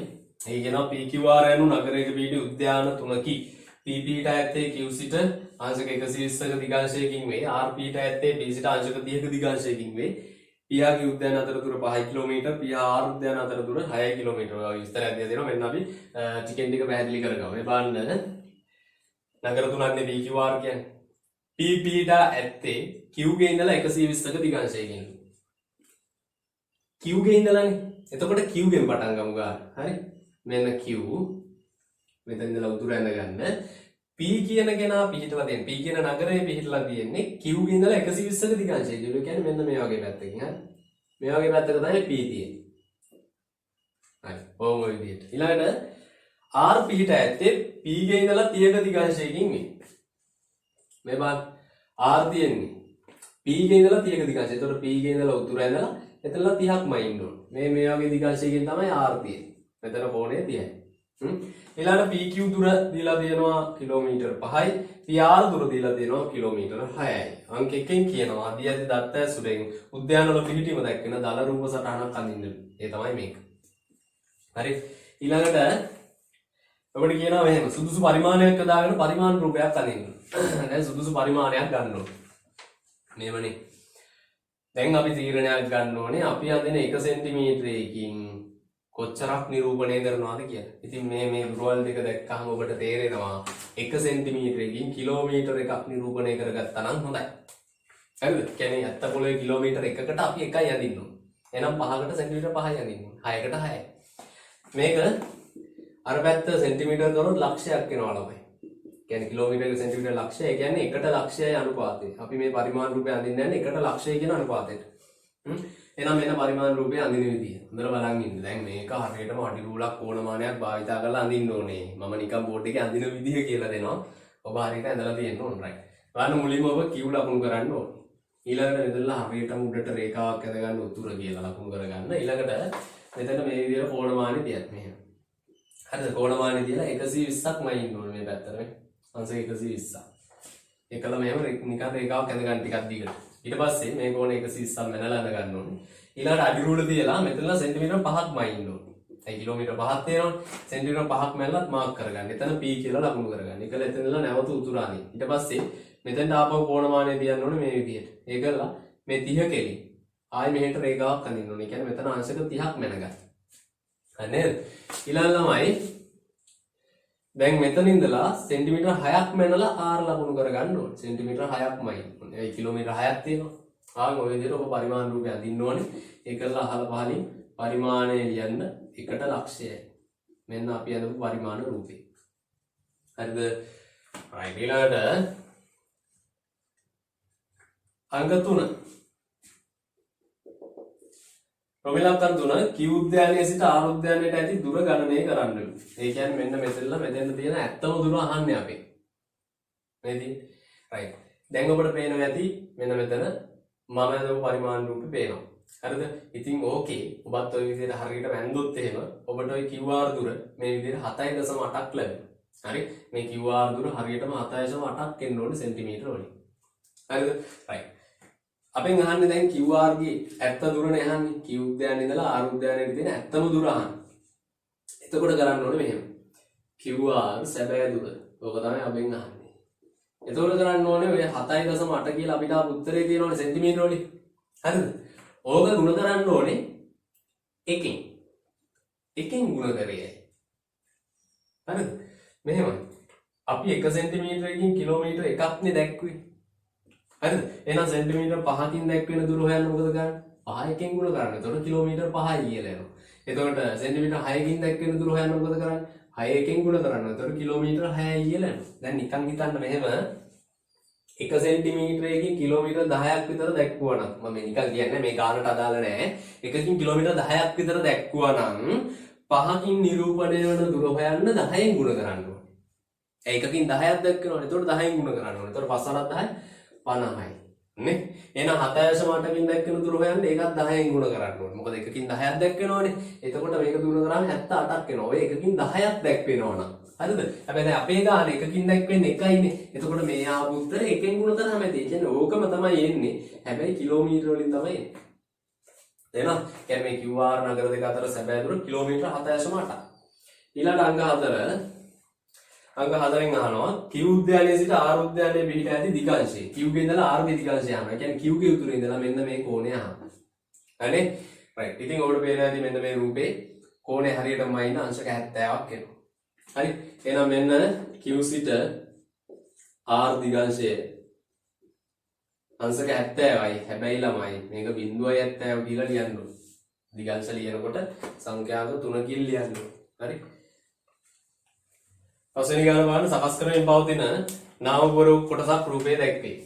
ඒ කියනවා PQR යනු නගරයක පිහිටි උද්‍යාන තුනකි. PP ට ඇත්තේ Q සිට අංශක 120ක දිගාංශයකින් වේ. RP ට ඇත්තේ P සිට අංශක 30ක දිගාංශයකින් වේ. PR උද්‍යාන අතරතුර 5 කිලෝමීටර්, PR උද්‍යාන අතරතුර 6 කිලෝමීටර්. ඔය විස්තරයක් දෙලා දෙනවා. මෙන්න අපි ටිකෙන් ටික පැහැදිලි කරගමු. මේ බලන්න නගර තුනක්නේ PQR කියන්නේ. PP ට ඇත්තේ Q ගේ ඉඳලා 120ක දිගාංශයකින්. Q ගේ ඉඳලානේ. එතකොට Q ගෙන් පටන් ගමු ගන්න. හරි. මෙන්න Q මෙතන ඉඳලා උතුර යන ගන්න. P කියන කෙනා පිහිටලා තියෙන. P කියන නගරේ පිහිටලා තියෙන්නේ Q ගේ ඉඳලා 120ක දිගාංශය. ඒ කියන්නේ මෙන්න මේ වගේ පැත්තකින්. හරි. මේ වගේ පැත්තක තමයි P තියෙන්නේ. හරි. ඔව් ඔය විදිහට. ඊළඟට R පිට ඇත්තේ P ගේ ඉඳලා 30ක දිගංශයකින් මේ බලන්න R තියෙන්නේ P ගේ ඉඳලා 30ක දිගංශය. එතකොට P ගේ ඉඳලා උතුර ඇඳලා එතනලා 30ක්මයි ඉන්න ඕන. මේ වගේ දිගංශයකින් තමයි R තියෙන්නේ. මෙතන කෝණය 30යි. ඊළඟට PQ දුර දීලා තියෙනවා කිලෝමීටර් 5යි. PR දුර දීලා තියෙනවා කිලෝමීටර් 6යි. අංක එකෙන් කියනවා අදී අදී දත්ත ඇසුරෙන් උද්‍යානවල පිහිටීම දක්වන දල රූප සටහනක් අඳින්න. ඒ තමයි මේක. හරි. ඊළඟට ඔබට කියනවා මෙහෙම සුදුසු පරිමාණයක් දාගෙන පරිමාණ රූපයක් අඳින්න. දැන් සුදුසු පරිමාණයක් ගන්න ඕනේ. මේවනේ. දැන් අපි තීරණයක් ගන්න ඕනේ අපි අඳින 1 සෙන්ටිමීටරයකින් කොච්චරක් නිරූපණය කරනවාද කියලා. ඉතින් මේ දුරවල් දෙක දැක්කහම ඔබට තේරෙනවා 1 සෙන්ටිමීටරයකින් කිලෝමීටර එකක් නිරූපණය කරගත්තා නම් හොඳයි. හරිද? කියන්නේ ඇත්ත පොළවේ කිලෝමීටර එකකට අපි එකයි අඳින්න ඕනේ. එහෙනම් 5කට සෙන්ටිමීටර 5යි අඳින්න ඕනේ. 6කට 6යි. මේක අර පැත්ත සෙන්ටිමීටර කරොත් ලක්ෂයක් වෙනවා ළමයි. කියන්නේ කිලෝමීටරයක සෙන්ටිමීටර ලක්ෂය. ඒ කියන්නේ 1ට ලක්ෂයයි අනුපාතය. අපි මේ පරිමාණ රූපය අඳින්න යන්නේ 1ට ලක්ෂය කියන අනුපාතයට. එහෙනම් මෙන්න පරිමාණ රූපය අඳින විදිය. හොඳට බලන් ඉන්න. දැන් මේක හරියටම අඩි රූලක් කෝණමානයක් භාවිතා කරලා අඳින්න ඕනේ. මම නිකන් බෝඩ් එකේ අඳින විදිය කියලා දෙනවා. ඔබ හරියට ඇඳලා තියෙන්න ඕන රයිට්. බලන්න මුලින්ම ඔබ Q ලකුණු කරන්න ඕනේ. ඊළඟට මෙතනලා හරියටම උඩට රේඛාවක් ඇද ගන්න උතුර කියලා ලකුණු කරගන්න. ඊළඟට මෙතන මේ විදියට කෝණමානෙ තියන්න මෙහෙම. හරිද? කෝණමානෙ තියලා 120ක්මයි ඉන්න ඕනේ මේ පැත්තට මේ. අංශ 120ක්. එකල මෙහෙම නිකන් රේඛාවක් ඇද ගන්න ටිකක් දිගට. ඊට පස්සේ මේ කෝණ 120ක් මැනලා අඳ ගන්න ඕනේ. ඊළඟට අඩි රූල තියලා මෙතනලා සෙන්ටිමීටර 5ක්මයි ඉන්න ඕනේ. ඒ කිලෝමීටර 5ක් තියෙනවනේ. සෙන්ටිමීටර 5ක් මැනලත් මාක් කරගන්න. එතන P කියලා ලකුණු කරගන්න. ඒකල එතනලා නැවත උතුරානේ. ඊට පස්සේ මෙතෙන්ට ආපහු කෝණමානය තියන්න ඕනේ මේ විදියට. ඒකලා මේ 30 කෙලින් ආයි මෙහෙට රේඛාවක් අඳින්න ඕනේ. කියන්නේ මෙතන අංශක 30ක් මැනගන්න. හරි නේද? ඊළඟ ළමයි දැන් මෙතන ඉඳලා සෙන්ටිමීටර 6ක් මැනලා R ලකුණු කරගන්න ඕනේ. සෙන්ටිමීටර 6ක්මයි. ඒ කිලෝමීටර 6ක් තියෙනවා. ආන් ඔය විදිහට ඔබ පරිමාණ රූපය අඳින්න ඕනේ. ඒකලා අහල පහලින් පරිමාණය ලියන්න 1ට ලක්ෂයයි. මෙන්න අපි අඳපු පරිමාණ රූපේ. හරිද? right ඊළඟට අංක 3. ප්‍රමිලක්කන් 3 Q උද්‍යානයේ සිට R උද්‍යානයට ඇති දුර ගණනය කරන්න. ඒ කියන්නේ මෙන්න මෙතෙන්ද තියෙන ඇත්තම දුර අහන්නේ අපි. මේ තියෙන්නේ. right. දැන් ඔබට පේනවා ඇති මෙන්න මෙතන මම අඳපු පරිමාණ රූපේ පේනවා. හරිද? ඉතින් ඕකේ. ඔබත් ඔය විදිහට හරියට වැන්දොත් එහෙම ඔබට ඔය QR දුර මේ විදිහට 7.8ක් ලැබෙනවා. හරි? මේ QR දුර හරියටම 7.8ක් එන්න ඕනේ සෙන්ටිමීටර වලින්. හරිද? right. අපෙන් අහන්නේ දැන් QR ගේ ඇත්ත දුරනේ අහන්නේ. Q උද්‍යානයේ ඉඳලා R උද්‍යානයට තියෙන ඇත්තම දුර අහන්නේ. එතකොට කරන්න ඕනේ මෙහෙම. QR සැබෑ දුර. ඕක තමයි අපෙන් අහන්නේ. එතකොට කරන්න ඕනේ ඔය 7.8 කියලා අපිට ආපු උත්තරේ තියෙනවනේ සෙන්ටිමීටර වලින්. හරිද? ඕක ගුණ කරන්න ඕනේ එකෙන්. එකෙන් ගුණ කරේයි. හරිද? මෙහෙමයි. අපි 1 සෙන්ටිමීටරකින් කිලෝමීටර එකක්නේ දැක්කුවේ. හරිද? එහෙනම් සෙන්ටිමීටර 5කින් දැක්වෙන දුර හොයන්න මොකද කරන්නේ? 5 එකෙන් ගුණ කරන්න. එතකොට කිලෝමීටර 5යි කියලා එනවා. එතකොට සෙන්ටිමීටර 6කින් දැක්වෙන දුර හොයන්න මොකද කරන්නේ? 6 එකෙන් ගුණ කරන්න. එතකොට කිලෝමීටර 6යි කියලා එනවා. දැන් නිකන් හිතන්න මෙහෙම 1 සෙන්ටිමීටරයකින් කිලෝමීටර 10ක් විතර දැක්කුවා නම් මම නිකන් කියන්නේ මේ ගානට අදාළ නැහැ. එකකින් කිලෝමීටර 10ක් විතර දැක්කුවා නම් 5කින් නිරූපණය වෙන දුර හොයන්න 10න් ගුණ කරන්න ඕනේ. ඒකකින් 10ක් දැක්කනවනේ. එතකොට 10න් ගුණ කරන්න ඕනේ. එතකොට 5 10 50යි. නේ? එහෙනම් 7.8කින් දැක්කන දුර හොයන්න ඒකත් 10න් ගුණ කරන්න ඕනේ. මොකද එකකින් 10ක් දැක්කනවනේ. එතකොට මේක දුර කරාම 78ක් වෙනවා. ඔය එකකින් 10ක් දැක්වෙනවා නම්. හරිද? හැබැයි දැන් අපේ ගාන එකකින් දැක්වෙන්නේ එකයිනේ. එතකොට මේ ආපු උත්තරේ එකෙන් ගුණ කරාම ඇති. ඒ කියන්නේ ඕකම තමයි එන්නේ. හැබැයි කිලෝමීටර වලින් තමයි එන්නේ. එහෙනම් කියන්නේ මේ QR නගර දෙක අතර සැබෑ දුර කිලෝමීටර 7.8ක්. ඊළඟ අංක 4 අංක 4න් අහනවා Q උද්‍යානයේ සිට R උද්‍යානයේ පිහිට ඇති දිගංශය. Q ගේ ඉඳලා R ගේ දිගංශය අහනවා. ඒ කියන්නේ Q ගේ උතුරේ ඉඳලා මෙන්න මේ කෝණය අහනවා. හරිනේ? right. ඉතින් ඔබට පේනවා ඇති මෙන්න මේ රූපේ කෝණය හරියටම ඉන්න අංශක 70ක් එනවා. හරි? එහෙනම් මෙන්න Q සිට R දිගංශය අංශක 70යි. හැබැයි ළමයි මේක 0.70 කියලා ලියන්න ඕනේ. දිගංශ ලියනකොට සංඛ්‍යාංක 3කින් ලියන්න ඕනේ. හරි? පස්වෙනි ගාන බලන්න සකස් කරමින් පවතින නාම පුවරු කොටසක් රූපේ දැක්වේ.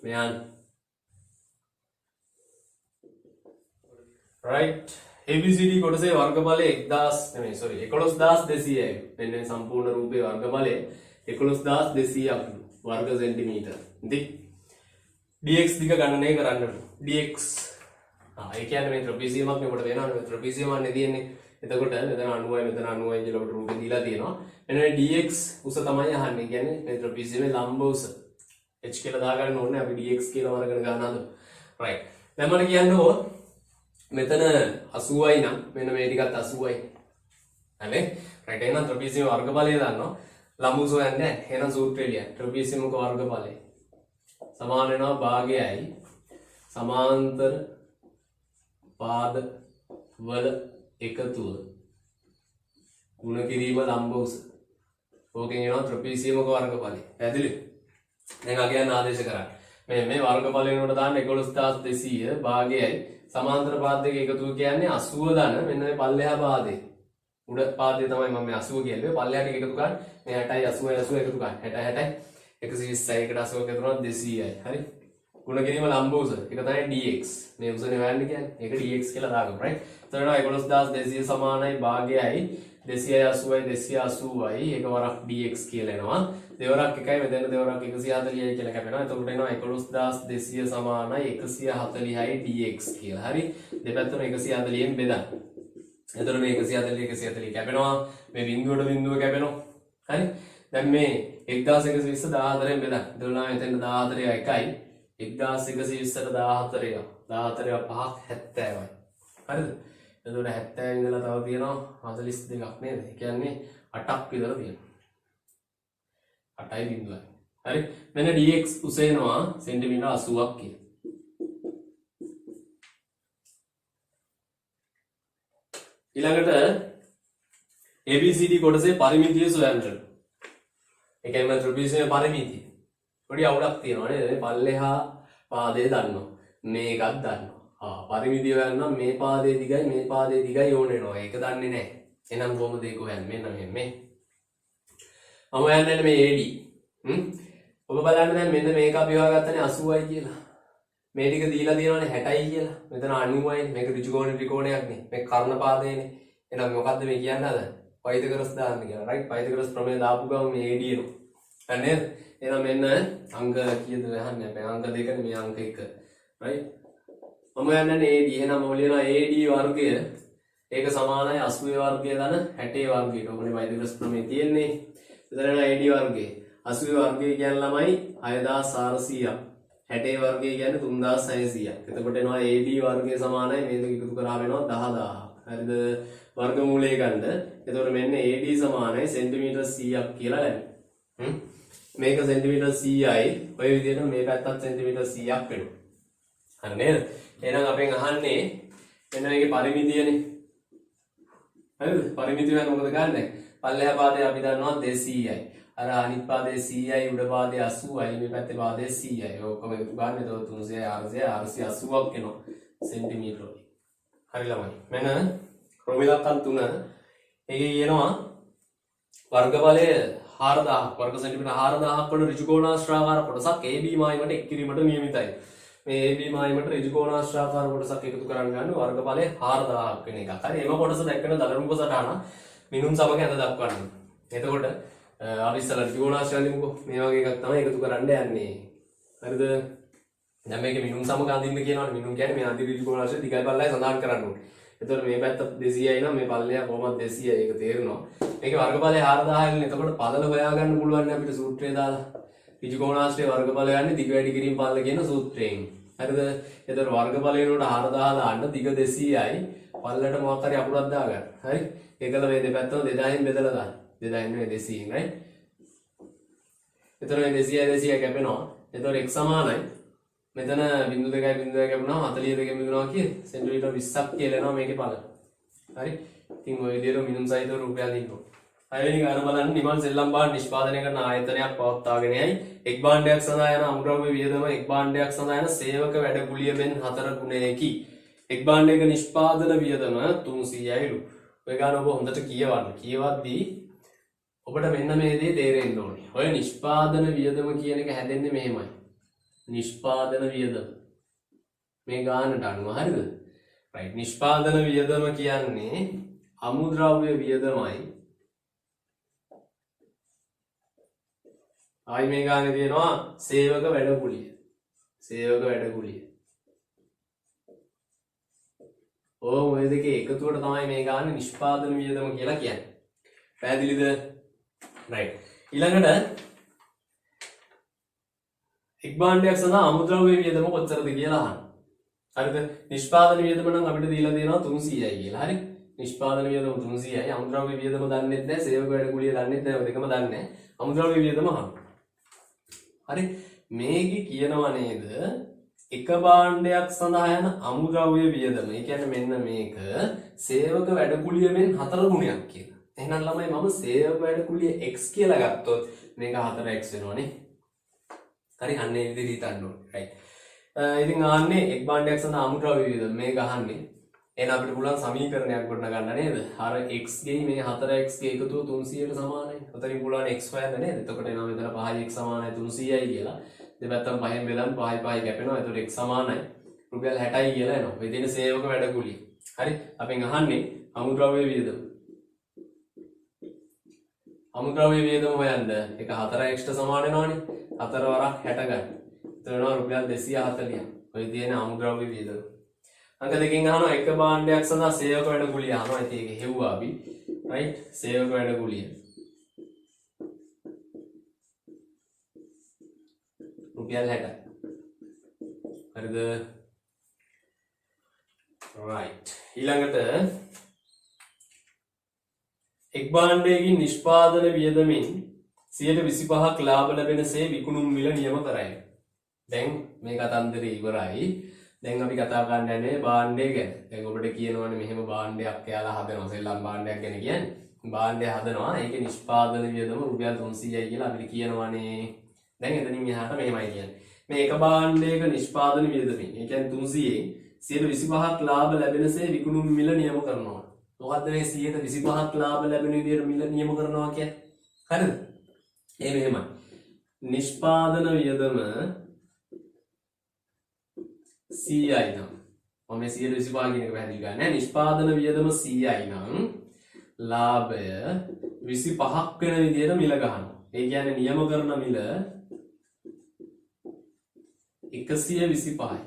මෙයන් right ABCD කොටසේ වර්ගඵලය 11200යි. මෙන්න සම්පූර්ණ රූපේ වර්ගඵලය 11200ක් වර්ග සෙන්ටිමීටර. ඉතින් dx දිග ගණනය කරන්න. dx ඒ කියන්නේ මේ ට්‍රපීසියමක් නේ කොට වෙනවා. මේ ට්‍රපීසියම නේ තියෙන්නේ. එතකොට මෙතන 90යි මෙතන 90යි කියලා කොට රූපේ දීලා තියෙනවා. මෙන්න මේ dx උස තමයි අහන්නේ. කියන්නේ මේ ට්‍රපීසියමේ ලම්බ උස. h කියලා දාගන්න ඕනේ. අපි dx කියලා වර්ගන ගන්න හදමු. right. දැන් මම කියන්න ඕන මෙතන 80යි නම් මෙන්න මේ ටිකත් 80යි. හරි? right. එහෙනම් ට්‍රපීසියම වර්ගඵලය දන්නවා. ලම්බ උස හොයන්නේ නැහැ. එහෙනම් සූත්‍රය ලියන්න. ට්‍රපීසියමක වර්ගඵලය සමාන වෙනවා භාගයයි සමාන්තර පාද වල එකතුව ගුණ කිරීම ලම්බ උස. ඕකෙන් එනවා ට්‍රපීසියමක වර්ගඵලය. පැහැදිලිද? දැන් අගයන් ආදේශ කරන්න. මේ වර්ගඵලය වෙනකොට දාන්න 11200 භාගයයි සමාන්තර පාද දෙක එකතුව කියන්නේ 80 දන මෙන්න මේ පල්ලෙහා පාදේ. උඩ පාදේ තමයි මම මේ 80 කියන්නේ. පල්ලෙහාට එකතු කරන්නේ මේ 60යි 80යි 80 එකතු කරන්නේ 60 60 120යි 80 එකතු කරනවා 200යි. හරි? ගුණ කිරීම ලම්බ උස. ඒක තමයි dx. මේ උසනේ හොයන්න කියන්නේ. ඒක dx කියලා දාගමු. right? එතකොට 11200 සමානයි භාගයයි 280යි 280යි ඒක වරක් dx කියලා එනවා. දෙවරක් එකයි මෙතන දෙවරක් 140යි කියලා කැපෙනවා. එතකොට එනවා 11200 සමානයි 140යි dx කියලා. හරි? දෙපැත්තම 140ෙන් බෙදන්න. එතකොට මේ 140 කැපෙනවා. මේ බිඳුවට බිඳුව කැපෙනවා. හරි? දැන් මේ 1120 14ෙන් බෙදන්න. 12 මෙතන 14 එකයි 1120ට 14 14 5ක් 70යි. හරිද? එතකොට 70 ඉඳලා තව තියෙනවා 42ක් නේද? ඒ කියන්නේ 8ක් විතර තියෙනවා. 8යි බිඳුවයි. හරි? මෙන්න dx උස එනවා සෙන්ටිමීටර් 80ක් කියලා. ඊළඟට ABCD කොටසේ පරිමිතිය සොයන්න. ඒ කියන්නේ ත්‍රිපිටකයේ පරිමිතිය. පොඩි අවුලක් තියෙනවා නේද? මේ පල්ලෙහා පාදේ දන්නවා. මේකත් දන්නවා. පරිමිතිය හොයන්න මේ පාදේ දිගයි මේ පාදේ දිගයි ඕන වෙනවා. ඒක දන්නේ නැහැ. එහෙනම් කොහොමද ඒක හොයන්නේ? මෙන්න මේ. මම හොයන්නේ මේ AD. ඔබ බලන්න දැන් මෙන්න මේක අපි හොයාගත්තනේ 80යි කියලා. මේ ටික දීලා තියෙනවානේ 60යි කියලා. මෙතන 90යි. මේක ත්‍රිකෝණයක් නේ. මේක කර්ණ පාදේනේ. එහෙනම් මොකද්ද මේ කියන්නේ හදන්නේ? පයිතගොරස් දාන්න කියලා. right? පයිතගොරස් ප්‍රමේය දාපු ගමන් මේ AD එනවා. හරි නේද? එහෙනම් මෙන්න අංක කීයද අහන්නේ අපි අංක 2නේ මේ අංක 1 right මම යන්නේ AD එහෙනම් මම ලියනවා AD වර්ගය ඒක සමානයි 80 වර්ගය ධන 60 වර්ගයට ඔබනේ පයිතගොරස් ප්‍රමේය තියෙන්නේ එතන AD වර්ගය 80 වර්ගය කියන්නේ ළමයි 6400ක් 60 වර්ගය කියන්නේ 3600ක් එතකොට එනවා AD වර්ගය සමානයි මේ දෙක එකතු කරාම එනවා 10000ක් හරිද වර්ගමූලය ගන්න එතකොට මෙන්න AD සමානයි සෙන්ටිමීටර් 100ක් කියලා ලැබෙනවා මේක සෙන්ටිමීටර් 100යි ඔය විදිහට මේ පැත්තත් සෙන්ටිමීටර් 100ක් වෙනවා. හරි නේද? එහෙනම් අපෙන් අහන්නේ මෙන්න මේකේ පරිමිතියනේ. හරිද? පරිමිතිය වෙන මොකද ගන්නෙ? පල්ලෙහා පාදේ අපි දන්නවා 200යි. අර අනිත් පාදේ 100යි උඩ පාදේ 80යි මේ පැත්තේ පාදේ 100යි. ඔක්කොම එකතු ගන්න එතකොට 300යි 400යි 480ක් එනවා සෙන්ටිමීටර වලින්. හරි ළමයි. මෙන්න ක්‍රමවිලක්කම් 3 ඒකේ කියනවා වර්ගඵලය 4000ක් වර්ග සෙන්ටිමීටර 4000ක් වල ඍජුකෝණාශ්‍රාකාර කොටසක් AB මායිමට එක් කිරීමට නියමිතයි. මේ AB මායිමට ඍජුකෝණාශ්‍රාකාර කොටසක් එකතු කරන් ගන්න වර්ගඵලය 4000ක් වෙන එකක්. හරි එම කොටස දැක්කන දලරුම්ක සටහන මිනුම් සමග ඇඳ දක්වන්න. එතකොට අපි ඉස්සලා ඍජුකෝණාශ්‍රාලිමුකෝ මේ වගේ එකක් තමයි එකතු කරන්න යන්නේ. හරිද? දැන් මේකේ මිනුම් සමග අඳින්න කියනවනේ. මිනුම් කියන්නේ මේ අඳි ඍජුකෝණාශ්‍රය දිගයි පල්ලයි සඳහන් කරන්න ඕනේ. එතකොට මේ පැත්ත 200යි නම් මේ පල්ලෙයා කොහොමද 200යි ඒක තේරෙනවා. මේකේ වර්ගඵලය 4000යි නේ. එතකොට පදල හොයාගන්න පුළුවන් අපිට සූත්‍රය දාලා. ඍජුකෝණාශ්‍රයේ වර්ගඵලය යන්නේ දිග වැඩි කිරීම පදල කියන සූත්‍රයෙන්. හරිද? එතකොට වර්ගඵලය වෙනකොට 4000 දාන්න දිග 200යි පල්ලට මොකක් හරි අකුරක් දාගන්න. හරි? ඒකල මේ දෙපැත්තම 2000න් බෙදලා දාන්න. 2000න් නෙවෙයි 200න් right? එතකොට මේ 200 කැපෙනවා. එතකොට x සමානයි මෙතන බිංදු දෙකයි බිංදු දෙකයි කැපුණාම 42 බිඳුනවා කියේ සෙන්ටිමීටර් 20ක් කියලා එනවා මේකේ පළ. හරි? ඉතින් ඔය විදිහට මිනුම් සහිතව රුපියල් දින්නවා. හයවෙනි කාරණා බලන්න නිමල් සෙල්ලම් භාණ්ඩ නිෂ්පාදනය කරන ආයතනයක් පවත්වාගෙන යයි එක් භාණ්ඩයක් සඳහා යන අමුද්‍රව්‍ය වියදම එක් භාණ්ඩයක් සඳහා යන සේවක වැඩගුලිය මෙන් 4 ගුණයකි. එක් භාණ්ඩයක නිෂ්පාදන වියදම 300යිලු. ඔය ගාන ඔබ හොඳට කියවන්න. කියවද්දී ඔබට මෙන්න මේ දේ තේරෙන්න ඕනේ. ඔය නිෂ්පාදන වියදම කියන එක හැදෙන්නේ මෙහෙමයි. නිෂ්පාදන වියදම මේ ගානට අනුව හරිද? right නිෂ්පාදන වියදම කියන්නේ අමුද්‍රව්‍ය වියදමයි ආයි මේ ගානේ තියෙනවා සේවක වැඩකුලිය ඔය දෙකේ එකතුවට තමයි මේ ගානේ නිෂ්පාදන වියදම කියලා කියන්නේ පැහැදිලිද right ඊළඟට එක් භාණ්ඩයක් සඳහා අමුද්‍රව්‍ය වියදම කොච්චරද කියලා අහන්න හරිද නිෂ්පාදන වියදම නම් අපිට දීලා තියෙනවා 300යි කියලා හරි නිෂ්පාදන වියදම 300යි අමුද්‍රව්‍ය වියදම දන්නෙත් නැහැ සේවක වැඩකුලිය දන්නෙත් නැහැ ඔය දෙකම දන්නේ නැහැ අමුද්‍රව්‍ය වියදම අහන්න හරි මේකේ කියනවා නේද එක භාණ්ඩයක් සඳහා යන අමුද්‍රව්‍ය වියදම ඒ කියන්නේ මෙන්න මේක සේවක වැඩකුලියෙන් 4 ගුණයක් කියලා එහෙනම් ළමයි මම සේවක වැඩකුලිය x කියලා ගත්තොත් මේක 4x වෙනවනේ හරි අන්නේ විදිහට හිතන්න ඕනේ right ඉතින් ආන්නේ එක් භාණ්ඩයක් සඳහා අමුද්‍රව්‍ය වියදම මේක අහන්නේ එහෙනම් අපිට පුළුවන් සමීකරණයක් ගොඩනගා ගන්න නේද අර x ගේ මේ 4x ගේ එකතුව 300ට සමානයි උතනින් පුළුවන් x හොයන්න නේද එතකොට එනවා මෙතන 5x සමානයි 300යි කියලා දෙපැත්තම 5න් බෙදන්න 5යි 5යි කැපෙනවා එතකොට x සමානයි රුපියල් 60යි කියලා එනවා ඔය දෙන සේවක වැඩකුලිය හරි අපෙන් අහන්නේ අමුද්‍රව්‍ය වියදම අමුද්‍රව්‍ය වියදම හොයන්න එක 4x ට සමාන වෙනවනේ 4 වරක් 60 ගන්න එතන වෙනවා රුපියල් 240ක් ඔය තියෙන අමුද්‍රව්‍ය වියදම අංක දෙකෙන් අහනවා එක භාණ්ඩයක් සඳහා සේවක වැඩකුලිය අහනවා ඉතින් ඒක හෙව්වා අපි right සේවක වැඩකුලිය රුපියල් 60 හරිද right ඊළඟට එක් භාණ්ඩයකින් නිෂ්පාදන වියදමින් 25%ක් ලාභ ලැබෙනසේ විකුණුම් මිල නියම කරයි දැන් මේ කතන්දරේ ඉවරයි දැන් අපි කතා කරන්න යන්නේ භාණ්ඩය ගැන. දැන් ඔබට කියනවනේ මෙහෙම භාණ්ඩයක් එයාලා හදනවා. සෙල්ලම් භාණ්ඩයක් ගැන කියන්නේ. භාණ්ඩය හදනවා. ඒකේ නිෂ්පාදන වියදම රුපියල් 300යි කියලා අපිට කියනවනේ. දැන් එතනින් එහාට මෙහෙමයි කියන්නේ. මේ එක භාණ්ඩයක නිෂ්පාදන වියදමින්. ඒ කියන්නේ 300න් 25%ක් ලාභ ලැබෙනසේ විකුණුම් මිල නියම කරනවා. මොකද්ද මේ 25%ක් ලාභ ලැබෙන විදිහට මිල නියම කරනවා කියන්නේ? හරිද? ඒ මෙහෙමයි. නිෂ්පාදන වියදම 100යි නම් මම 125 කියන එක පැහැදිලි කරන්නේ නිෂ්පාදන වියදම 100යි නම් ලාභය 25ක් වෙන විදිහට මිල ගන්නවා. ඒ කියන්නේ නියම කරන මිල 125යි.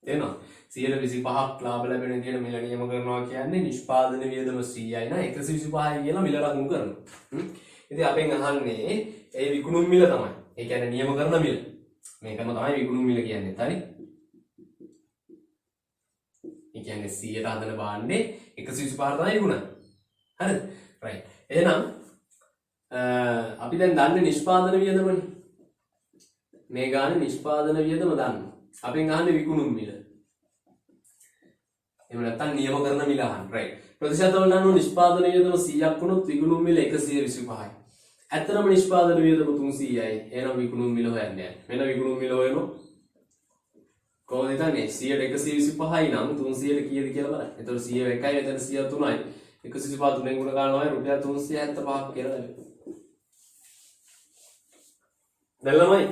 තේරෙනවද? 125ක් ලාභ ලැබෙන විදිහට මිල නියම කරනවා කියන්නේ නිෂ්පාදන වියදම 100යි නම් 125යි කියලා මිල ලකුණු කරනවා. ඉතින් අපෙන් අහන්නේ ඒ විකුණුම් මිල තමයි. ඒ කියන්නේ නියම කරන මිල. මේකම තමයි විකුණුම් මිල කියන්නේ. හරි? ඒ කියන්නේ 100ට හදන භාණ්ඩේ 125 තමයි විකුණන්නේ. හරිද? right. එහෙනම් අපි දැන් දන්නේ නිෂ්පාදන වියදමනේ. මේ ගානේ නිෂ්පාදන වියදම දන්නවා. අපෙන් අහන්නේ විකුණුම් මිල. එහෙම නැත්නම් නියම කරන මිල අහන්න. right. ප්‍රතිශත වල නම් නිෂ්පාදන වියදම 100ක් වුණොත් විකුණුම් මිල 125යි. ඇත්තටම නිෂ්පාදන වියදම 300යි. එහෙනම් විකුණුම් මිල හොයන්නේ. වෙන විකුණුම් මිල හොයනවා. කොහොමද හිතන්නේ 100ට 125යි නම් 300ට කීයද කියලා බලන්න. එතකොට 100 එකයි මෙතන 100 3යි. 125 3ෙන් ගුණ කරනවා රුපියල් 375ක් කියලා ලැබෙනවා. දැන් ළමයි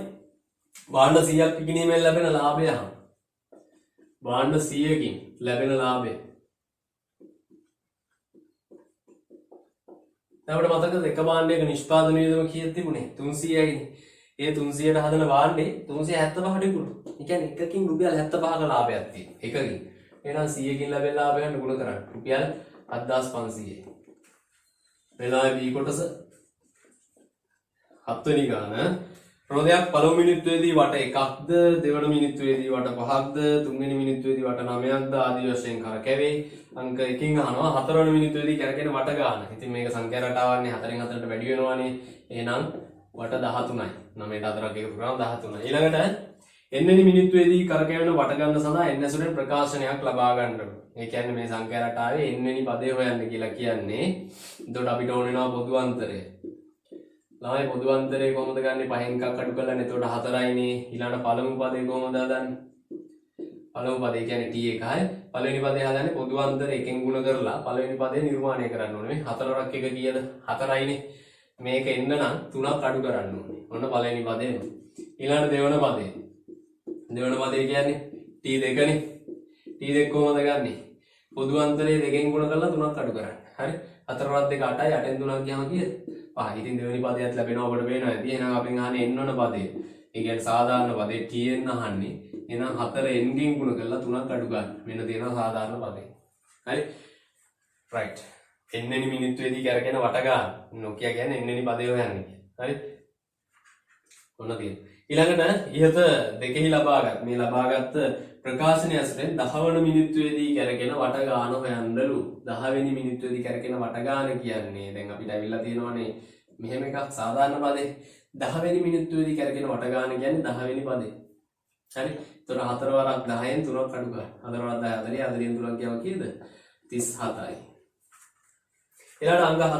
භාණ්ඩ 100ක් විකිණීමෙන් ලැබෙන ලාභය අහන්න. භාණ්ඩ 100කින් ලැබෙන ලාභය. අපිට මතකද එක භාණ්ඩයක නිෂ්පාදන වියදම කීයක් තිබුණේ 300යිනේ. ඒ 300ට හදන භාණ්ඩේ 375ට විකුණුවා. ඒ කියන්නේ එකකින් රුපියල් 75ක ලාභයක් තියෙනවා. එකකින්. එහෙනම් 100කින් ලැබෙන ලාභයන් ගුණ කරන්න. රුපියල් 7500යි. වෙලාවේ B කොටස 7 වෙනි ගාන රෝදයක් පළමු මිනිත්තුවේදී වට 1ක්ද දෙවන මිනිත්තුවේදී වට 5ක්ද තුන්වෙනි මිනිත්තුවේදී වට 9ක්ද ආදී වශයෙන් කරකැවේ. අංක 1කින් අහනවා හතරවෙනි මිනිත්තුවේදී කරකැවෙන වට ගාන. ඉතින් මේක සංඛ්‍යා රටාවන්නේ 4න් 4ට වැඩි වෙනවානේ. එහෙනම් වට 13යි. 9ට 4ක් එකතු කරාම 13යි. ඊළඟට n වෙනි මිනිත්තුවේදී කරකැවෙන වට ගන්න සඳහා n ඇසුරෙන් ප්‍රකාශනයක් ලබා ගන්න ඕනේ. ඒ කියන්නේ මේ සංඛ්‍යා රටාවේ n වෙනි පදේ හොයන්න කියලා කියන්නේ. එතකොට අපිට ඕන වෙනවා පොදු අන්තරය. ළමයි පොදු අන්තරය කොහොමද ගන්නෙ? 5න් එකක් අඩු කරලා එතකොට 4යිනේ. ඊළඟට පළමු පදේ කොහොමද හදන්නේ? පළමු පදේ කියන්නේ t1යි. පළවෙනි පදේ හදන්නේ පොදු අන්තරය එකෙන් ගුණ කරලා පළවෙනි පදේ නිර්මාණය කරන්න ඕනේ. මේ 4 වරක් එක කීයද? 4යිනේ. මේක එන්න නම් 3ක් අඩු කරන්න ඕනේ. ඔන්න පළවෙනි පදේ. ඊළඟට දෙවන පදේ. දෙවන පදේ කියන්නේ t2නේ. t2 කොහොමද ගන්නෙ? පොදු අන්තරය දෙකෙන් ගුණ කරලා 3ක් අඩු කරන්න. හරි. 4 වරක් 2 8යි 8ෙන් 3ක් ගියාම කීයද? 5. ඉතින් දෙවෙනි පදයට ලැබෙනවා ඔබට පේනවා ඇති. එහෙනම් අපෙන් අහන්නේ n වන පදය. ඒ කියන්නේ සාධාරණ පදේ tn අහන්නේ. එහෙනම් 4 n ගෙන් ගුණ කරලා 3ක් අඩු ගන්න. මෙන්න තියෙනවා සාධාරණ පදේ. හරි. right. n වෙනි මිනිත්තුවේදී කරගෙන වට ගන්න. නොකිය කියන්නේ n වෙනි පදේ හොයන්නේ. හරි. ඔන්න තියෙනවා. ඊළඟට ඉහත දෙකෙහි ලබාගත් මේ ලබාගත් ප්‍රකාශනය ඇසුරෙන් 10 වන මිනිත්තුවේදී කරගෙන වට ගන්න හොයන්නලු. 10 වෙනි මිනිත්තුවේදී කරගෙන වට ගන්න කියන්නේ දැන් අපිට ඇවිල්ලා තියෙනවානේ මෙහෙම එකක් සාධාරණ පදේ. 10 වෙනි මිනිත්තුවේදී කරගෙන වට ගන්න කියන්නේ 10 වෙනි පදේ. හරි. ඒතර 4 වරක් 10න් 3ක් අඩු කරා. 4 වරක් 10 40 40න් 3ක් ගියාම කීයද? 37යි. ඊළඟ අංග 4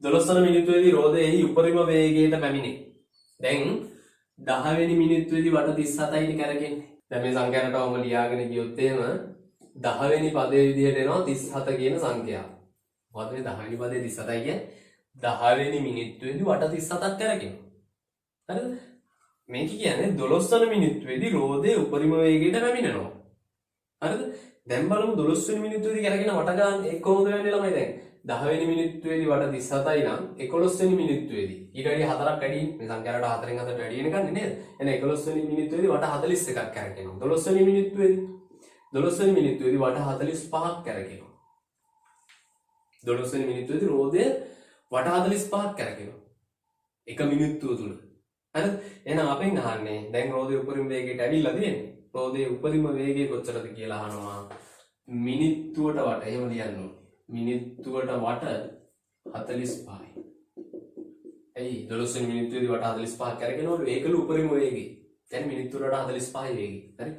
12 වන මිනිත්තුවේදී රෝදයෙහි උපරිම වේගයට පැමිණේ. දැන් 10 වෙනි මිනිත්තුවේදී වට 37යි කරගන්නේ. දැන් මේ සංඛ්‍යාවට ඔබ ලියාගෙන ගියොත් එහෙම 10 වෙනි පදයේ විදිහට එනවා 37 කියන සංඛ්‍යාව. මොකද මේ 10 වෙනි පදයේ 37යි කියන්නේ 10 වෙනි මිනිත්තුවේදී වට 37ක් කරගෙනවා. හරිද? මේක කියන්නේ 12 වන මිනිත්තුවේදී රෝදයේ උපරිම වේගයට පැමිණෙනවා. හරිද? දැන් බලමු 12 වෙනි මිනිත්තුවේදී කරගෙන වට ගන්න ඒක කොහොමද වෙන්නේ ළමයි දැන්? 10 වෙනි මිනිත්තුවේදී වට 37යි නම් 11 වෙනි මිනිත්තුවේදී ඊට වැඩි 4ක් වැඩි මේ සංඛ්‍යාවට 4න් 4ට වැඩි වෙනකන් නේද? එහෙනම් 11 වෙනි මිනිත්තුවේදී වට 41ක් කරගෙනවා. 12 වෙනි මිනිත්තුවේදී 12 වෙනි මිනිත්තුවේදී වට 45ක් කරගෙනවා. 12 වෙනි මිනිත්තුවේදී රෝදය වට 45ක් කරගෙනවා. එක මිනිත්තුව තුල. හරිද? එහෙනම් අපෙන් අහන්නේ දැන් රෝදයේ උපරිම වේගයට ඇවිල්ලා තියෙන්නේ. රෝදයේ උපරිම වේගය කොච්චරද කියලා අහනවා. මිනිත්තුවට වට එහෙම ලියන්න ඕනේ. මිනිත්තුවට වට 45යි. ඇයි 12 වෙනි මිනිත්තුවේදී වට 45ක් කරගෙනවලු ඒකලු උපරිම වේගය. දැන් මිනිත්තුවට වට 45යි වේගය. හරි.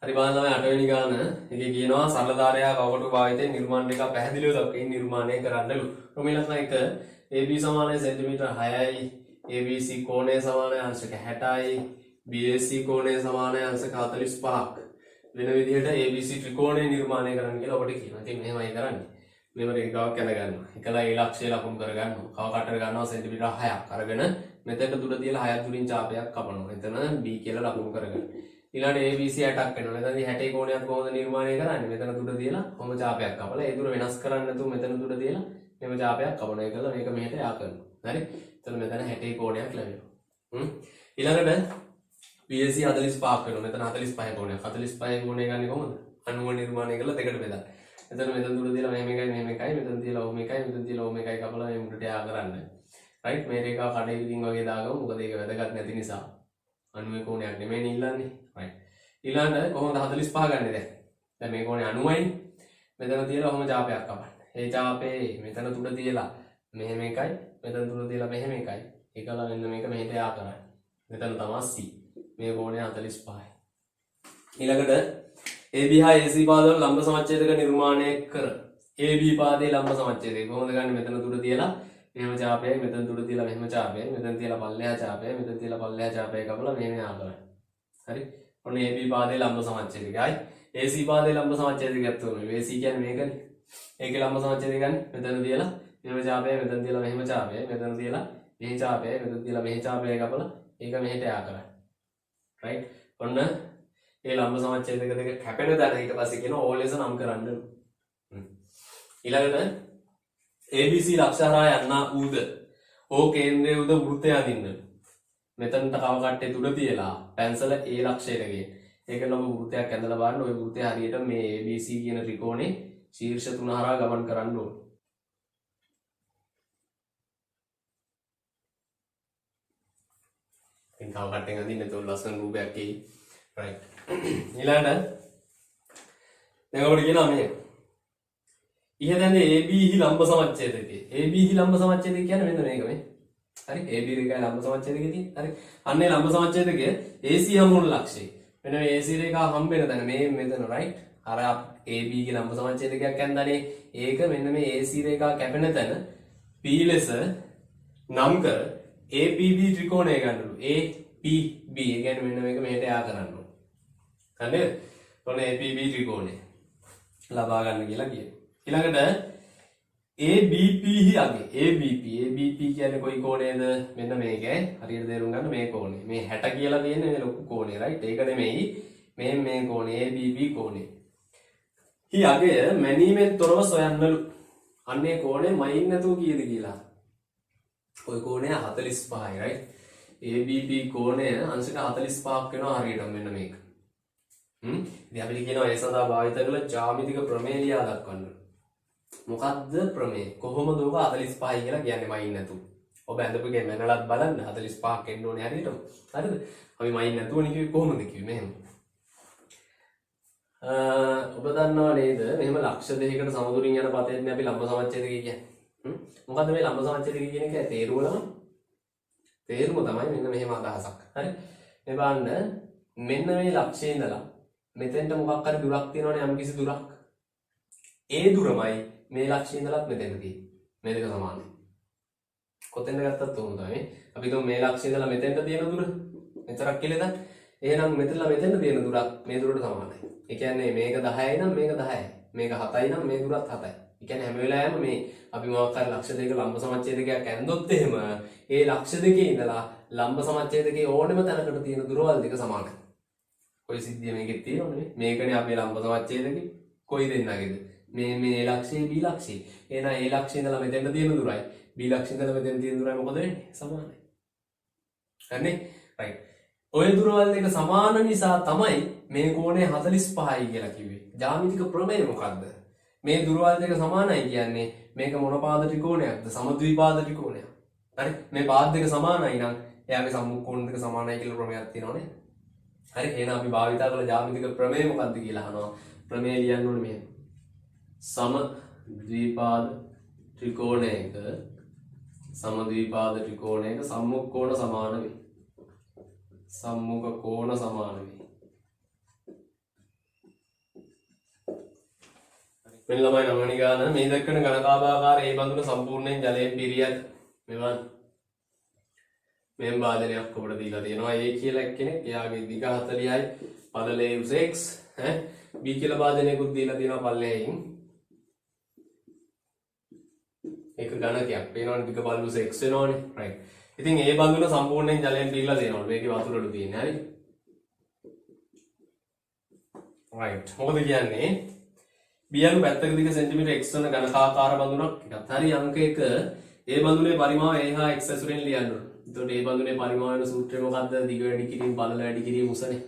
හරි බලන්න තමයි 8 වෙනි ගාන. එකේ කියනවා සරල ධාරයා කවටු භාවිතයෙන් නිර්මාණ එක පැහැදිලිව දක්වමින් නිර්මාණය කරන්නලු. ප්‍රමේලස්න 1 AB සමානයි සෙන්ටිමීටර් 6යි. ABC කෝණය සමානයි අංශක 60යි. BAC කෝණය සමානයි අංශක 45ක්. වෙන විදිහට ABC ත්‍රිකෝණය නිර්මාණය කරන්න කියලා ඔබට කියනවා. ඉතින් මෙහෙමයි කරන්නේ. මේව රේඛාවක් ඇඳ ගන්නවා. එකලා ඒ ලක්ෂය ලකුණු කර ගන්නවා. කව කටර ගන්නවා සෙන්ටිමීටර් 6ක්. අරගෙන මෙතනට දුර තියලා 6ක් දුරින් ඡාපයක් කපනවා. එතන B කියලා ලකුණු කරගන්න. ඊළඟට ABC 60ක් වෙනවා. එතනදී 60 කෝණයක් කොහොමද නිර්මාණය කරන්නේ? මෙතන දුර තියලා කොහොම ඡාපයක් කපලා ඒ දුර වෙනස් කරන්නේ නැතුව මෙතන දුර තියලා මෙම ඡාපයක් කපනවා. ඒකල මේක මෙහෙට යා කරනවා. හරි? එතන මෙතන 60 කෝණයක් ලැබෙනවා. ඊළඟට BAC 45ක් වෙනවා. මෙතන 45 කෝණයක්. 45 කෝණය ගන්නේ කොහොමද? 90 නිර්මාණය කරලා දෙකට බෙදන්න. මෙතන දුර දීලා මෙහෙම එකයි මෙහෙම එකයි මෙතන දීලා ඔහොම එකයි මෙතන දීලා ඔහොම එකයි කපලා මේ මුඩට යා කරන්න. රයිට් මේ රේඛාව කඩේ විදිහින් වගේ දාගමු. මොකද ඒක වැදගත් නැති නිසා. 90 කෝණයක් නෙමෙයි ඉල්ලන්නේ. රයිට්. ඊළඟ කොහොමද 45 ගන්නෙ දැන්? දැන් මේ කෝණය 90යි. මෙතන තියලා ඔහොම ඡාපයක් කපන්න. ඒ ඡාපේ මෙතන තුඩ තියලා මෙහෙම එකයි මෙතන තුඩ තියලා මෙහෙම එකයි. ඒකලා මෙන්න මේක මෙහෙට යා කරන්න. මෙතන තමයි C. මේ කෝණය 45යි. ඊළඟට AB හා AC පාදවල ලම්බ සමච්ඡේදක නිර්මාණය කර AB පාදයේ ලම්බ සමච්ඡේදය කොහොමද ගන්නේ? මෙතන තුඩ තියලා මෙහෙම ඡාපයයි මෙතන තුඩ තියලා මෙහෙම ඡාපයයි මෙතන තියලා පල්ලෙහා ඡාපයයි මෙතන තියලා පල්ලෙහා ඡාපයයි කපලා මෙහෙම යා කරන්න. හරි? ඔන්න AB පාදයේ ලම්බ සමච්ඡේදකයි AC පාදයේ ලම්බ සමච්ඡේදකයක් තුනේ. AC කියන්නේ මේකනේ. ඒකේ ලම්බ සමච්ඡේදය ගන්න මෙතන තියලා මෙහෙම ඡාපයයි මෙතන තියලා මෙහෙම ඡාපයයි මෙතන තියලා මෙහෙ ඡාපයයි මෙතන තියලා මෙහෙ ඡාපයයි කපලා ඒක මෙහෙට යා කරන්න. රයිට්? ඔන්න ඒ ලම්බ සමච්ඡේදක දෙක කැපෙන තැන ඊට පස්සේ කියන ඕ ලෙස නම් කරන්න. ඊළඟට ABC ලක්ෂහරහා යන්නා ඌද ඕ කේන්ද්‍රයේ උද වෘත්තය අදින්න. මෙතනට කව කට්ටේ තුඩ තියලා පැන්සල A ලක්ෂයට ගියේ. ඒක ලොකු වෘත්තයක් ඇඳලා බලන්න ওই වෘත්තය හරියට මේ ABC කියන ත්‍රිකෝණේ ශීර්ෂ තුන හරහා ගමන් කරන්න ඕනේ. ඉතින් කව කට්ටෙන් අදින්න එතකොට ලස්සන රූපයක් එයි. right ඊළඟට දැන් අපිට කියනවා මේ ඉහතැන්නේ AB හි ලම්බ සමච්ඡේදකේ AB හි ලම්බ සමච්ඡේදක කියන්නේ මෙන්න මේක මේ හරි AB රේඛාවේ ලම්බ සමච්ඡේදකේ තියෙන හරි අන්නේ ලම්බ සමච්ඡේදකය AC හමුණු ලක්ෂය මෙන්න මේ AC රේඛාව හම්බෙන තැන මේ මෙතන right අර AB ගේ ලම්බ සමච්ඡේදකයක් යන්දානේ ඒක මෙන්න මේ AC රේඛාව කැපෙන තැන P ලෙස නම් කර APB ත්‍රිකෝණය ගන්නලු APB ඒ කියන්නේ මෙන්න මේක මෙහෙට යා කරන්න ඕනේ. හරිද? ඔන්න APB ත්‍රිකෝණය ලබා ගන්න කියලා කියනවා. ඊළඟට ABP හි අගේ ABP කියන්නේ කොයි කෝණයද? මෙන්න මේකේ හරියට තේරුම් ගන්න මේ කෝණය. මේ 60 කියලා තියෙන්නේ මේ ලොකු කෝණය right? ඒක නෙමෙයි මේ කෝණේ ABB කෝණේ. හි අගය මැනීමෙන් තොරව සොයන්නලු. අන්නේ කෝණේ මයින් නැතුව කීයද කියලා. ඔය කෝණය 45යි right. ABB කෝණය අංශක 45ක් වෙනවා හරියට මෙන්න මේක. ඉතින් අපිට කියනවා ඒ සඳහා භාවිත කළ ජ්‍යාමිතික ප්‍රමේය ලියා දක්වන්න. මොකද්ද ප්‍රමේය? කොහොමද ඔබ 45යි කියලා කියන්නේ මයින් නැතුව? ඔබ ඇඳපු ගේ මැනලත් බලන්න 45ක් එන්න ඕනේ හරියටම. හරිද? අපි මයින් නැතුවනේ කිව්වේ කොහොමද කිව්වේ මෙහෙම. ඔබ දන්නව නේද මෙහෙම ලක්ෂ දෙකකට සමදුරින් යන පතේදී අපි ලම්බ සමච්ඡේදකය කියන්නේ. මොකද්ද මේ ලම්බ සමච්ඡේදකය කියන එක තේරුම තමයි මෙන්න මෙහෙම අදහසක්. හරි? මේ බලන්න මෙන්න මේ ලක්ෂයේ ඉඳලා මෙතෙන්ට මොකක් හරි දුරක් තියෙනවනේ යම් කිසි දුරක්. ඒ දුරමයි මේ ලක්ෂයේ ඉඳලත් මෙතෙන්ට තියෙන්නේ. මේ දෙක සමානයි. කොතෙන්ද ගත්තත් උන් තමයි. අපි හිතමු මේ ලක්ෂයේ ඉඳලා මෙතෙන්ට තියෙන දුර මෙතරක් කියලා දැන්. එහෙනම් මෙතනලා මෙතෙන්ට තියෙන දුරත් මේ දුරට සමානයි. ඒ කියන්නේ මේක 10යි නම් මේක 10යි. මේක 7යි නම් මේ දුරත් 7යි. ඒ කියන්නේ හැම වෙලාවෙම මේ අපි මොකක් හරි ලක්ෂ දෙක ලම්බ සමච්ඡේදකයක් ඇන්දොත් එහෙම ඒ ලක්ෂ දෙකේ ඉඳලා ලම්බ සමච්ඡේදකයේ ඕනෙම තැනකට තියෙන දුරවල් දෙක සමානයි. කොයි සිද්ධිය මේකෙත් තියෙනවනේ. මේකනේ අපේ ලම්බ සමච්ඡේදකේ කොයි දෙන්නගේද? මේ ලක්ෂයේ B ලක්ෂයේ. එහෙනම් A ලක්ෂයේ ඉඳලා මෙතෙන්ට තියෙන දුරයි B ලක්ෂයේ ඉඳලා මෙතෙන්ට තියෙන දුරයි මොකද වෙන්නේ? සමානයි. හරිනේ? right. ඔය දුරවල් දෙක සමාන නිසා තමයි මේ කෝණය 45යි කියලා කිව්වේ. ජ්‍යාමිතික ප්‍රමේය මොකක්ද? මේ දුරවල් දෙක සමානයි කියන්නේ මේක මොන පාද ත්‍රිකෝණයක්ද? සමද්විපාද ත්‍රිකෝණයක්. හරි? මේ පාද දෙක සමානයි නම් එයාගේ සම්මුඛ දෙක සමානයි කියලා ප්‍රමේයක් තියෙනවනේ. හරි? එහෙනම් අපි භාවිතා කළ ජ්‍යාමිතික ප්‍රමේය මොකක්ද කියලා අහනවා. ප්‍රමේය ලියන්න ඕනේ මෙහෙම. සමද්විපාද ත්‍රිකෝණයක සම්මුඛ කෝණ සමාන වේ. සම්මුඛ කෝණ සමාන වේ. මෙන්න ළමයි නවනි ගාන මේ දක්වන ඝනකාභාකාර ඒ බඳුන සම්පූර්ණයෙන් ජලයෙන් පිරියත් මෙවන් මෙම් වාදනයක් ඔබට දීලා තියෙනවා. A කියලා එක්කෙනෙක් එයාගේ දිග 40යි පළලේ උස x B කියලා වාදනයකුත් දීලා තියෙනවා පල්ලෙහින් ඒක ඝනකයක් පේනවනේ දිග පළල උස x වෙනවනේ right. ඉතින් ඒ බඳුන සම්පූර්ණයෙන් ජලයෙන් පිරීලා තියෙනවා. මේකේ වතුරලු තියෙන්නේ හරි. right. මොකද කියන්නේ? B අණු පැත්තක දිග සෙන්ටිමීටර් x වන ඝනකාකාර බඳුනක් එකත්. හරි අංක 1 ඒ බඳුනේ පරිමාව a හා x ඇසුරෙන් ලියන්න ඕන. එතකොට ඒ බඳුනේ පරිමාව වෙන සූත්‍රය මොකද්ද? දිග වැඩි කිරීම පළල වැඩි කිරීම උසනේ.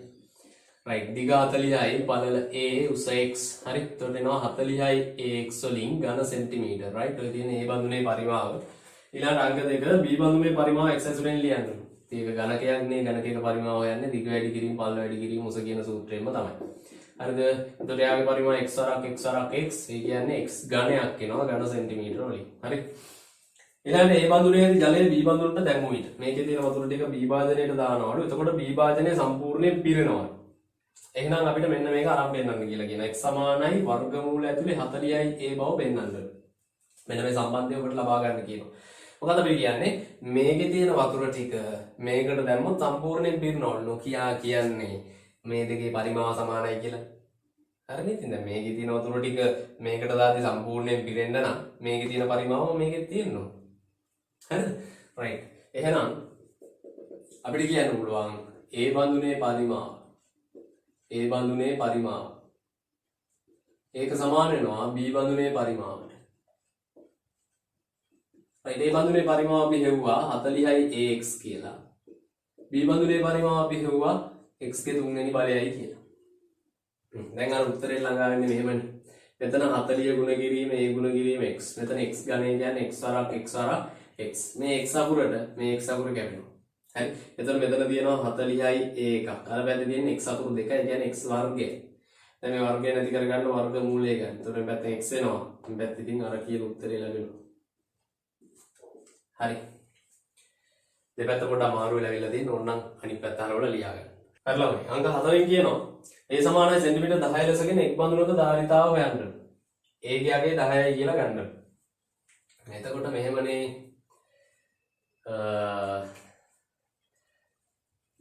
right. දිග 40යි පළල a උස x. හරි. එතකොට එනවා 40යි ax වලින් ඝන සෙන්ටිමීටර්. right. ඔය තියෙන ඒ බඳුනේ පරිමාව ඊළඟ අංක 2 b බඳුනේ පරිමාව x ඇසුරෙන් ලියන්න ඕන. ඒක ඝනකයක් නේ. ඝනකයක පරිමාව හොයන්නේ දිග වැඩි කිරීම පළල වැඩි කිරීම උස කියන සූත්‍රයෙන්ම තමයි. හරිද? එතකොට යාගේ පරිමාව x වරක් x ඒ කියන්නේ x ඝනයක් එනවා ඝන සෙන්ටිමීටර වලින්. හරි. ඊළඟට A බඳුනේදී ජලය B බඳුනට දැම්මු ඊට. මේකේ තියෙන වතුර ටික B භාජනයට දානවලු. එතකොට B භාජනය සම්පූර්ණයෙන් පිරෙනවා. එහෙනම් අපිට මෙන්න මේක අරන් පෙන්නන්න කියලා කියන x සමානයි වර්ගමූල ඇතුලේ 40යි A බව පෙන්නන්න. මෙන්න මේ සම්බන්ධය ඔබට ලබා ගන්න කියනවා. මොකද අපි කියන්නේ මේකේ තියෙන වතුර ටික මේකට දැම්මොත් සම්පූර්ණයෙන් පිරෙනවලු. නොකියා කියන්නේ මේ දෙකේ පරිමාව සමානයි කියලා. හරිනේ? ඉතින් දැන් මේකේ තියෙන වතුර ටික මේකට දාද්දි සම්පූර්ණයෙන් පිරෙන්න නම් මේකේ තියෙන පරිමාව මේකෙත් තියෙනවා. හරිද? right. එහෙනම් අපිට කියන්න පුළුවන් A බඳුනේ පරිමාව ඒක සමාන වෙනවා B බඳුනේ පරිමාවට. right. A බඳුනේ පරිමාව අපි හෙව්වා 40යි ax කියලා. B බඳුනේ පරිමාව අපි හෙව්වා x ගේ තුන්වෙනි බලයයි කියලා. දැන් අර උත්තරේ ළඟා වෙන්නේ මෙහෙමනේ. මෙතන 40 ගුණ කිරීම a ගුණ කිරීම x. මෙතන x ගණය කියන්නේ x වරක් x. මේ x අකුරට මේ x අකුර කැපෙනවා. හරි. එතකොට මෙතන තියෙනවා 40යි a එකක්. අර පැත්තේ තියෙන x අකුරු දෙකයි. ඒ කියන්නේ x වර්ගය. දැන් මේ වර්ගය නැති කරගන්න වර්ග මූලය ගන්න. එතකොට මේ පැත්තෙන් x එනවා. මේ පැත්තේ ඉතින් අර කියන උත්තරේ ලැබෙනවා. හරි. දෙපැත්ත පොඩ්ඩක් අමාරු වෙලා ඉවිල්ලා තියෙන ඕනනම් අනිත් පැත්ත අරවල ලියා ගන්න. හරිලා මේ අංක 4න් කියනවා a සමානයි සෙන්ටිමීටර් 10 ලෙසගෙන එක් බඳුනක ධාරිතාව හොයන්න. a ගේ අගේ 10යි කියලා ගන්න. එතකොට මෙහෙමනේ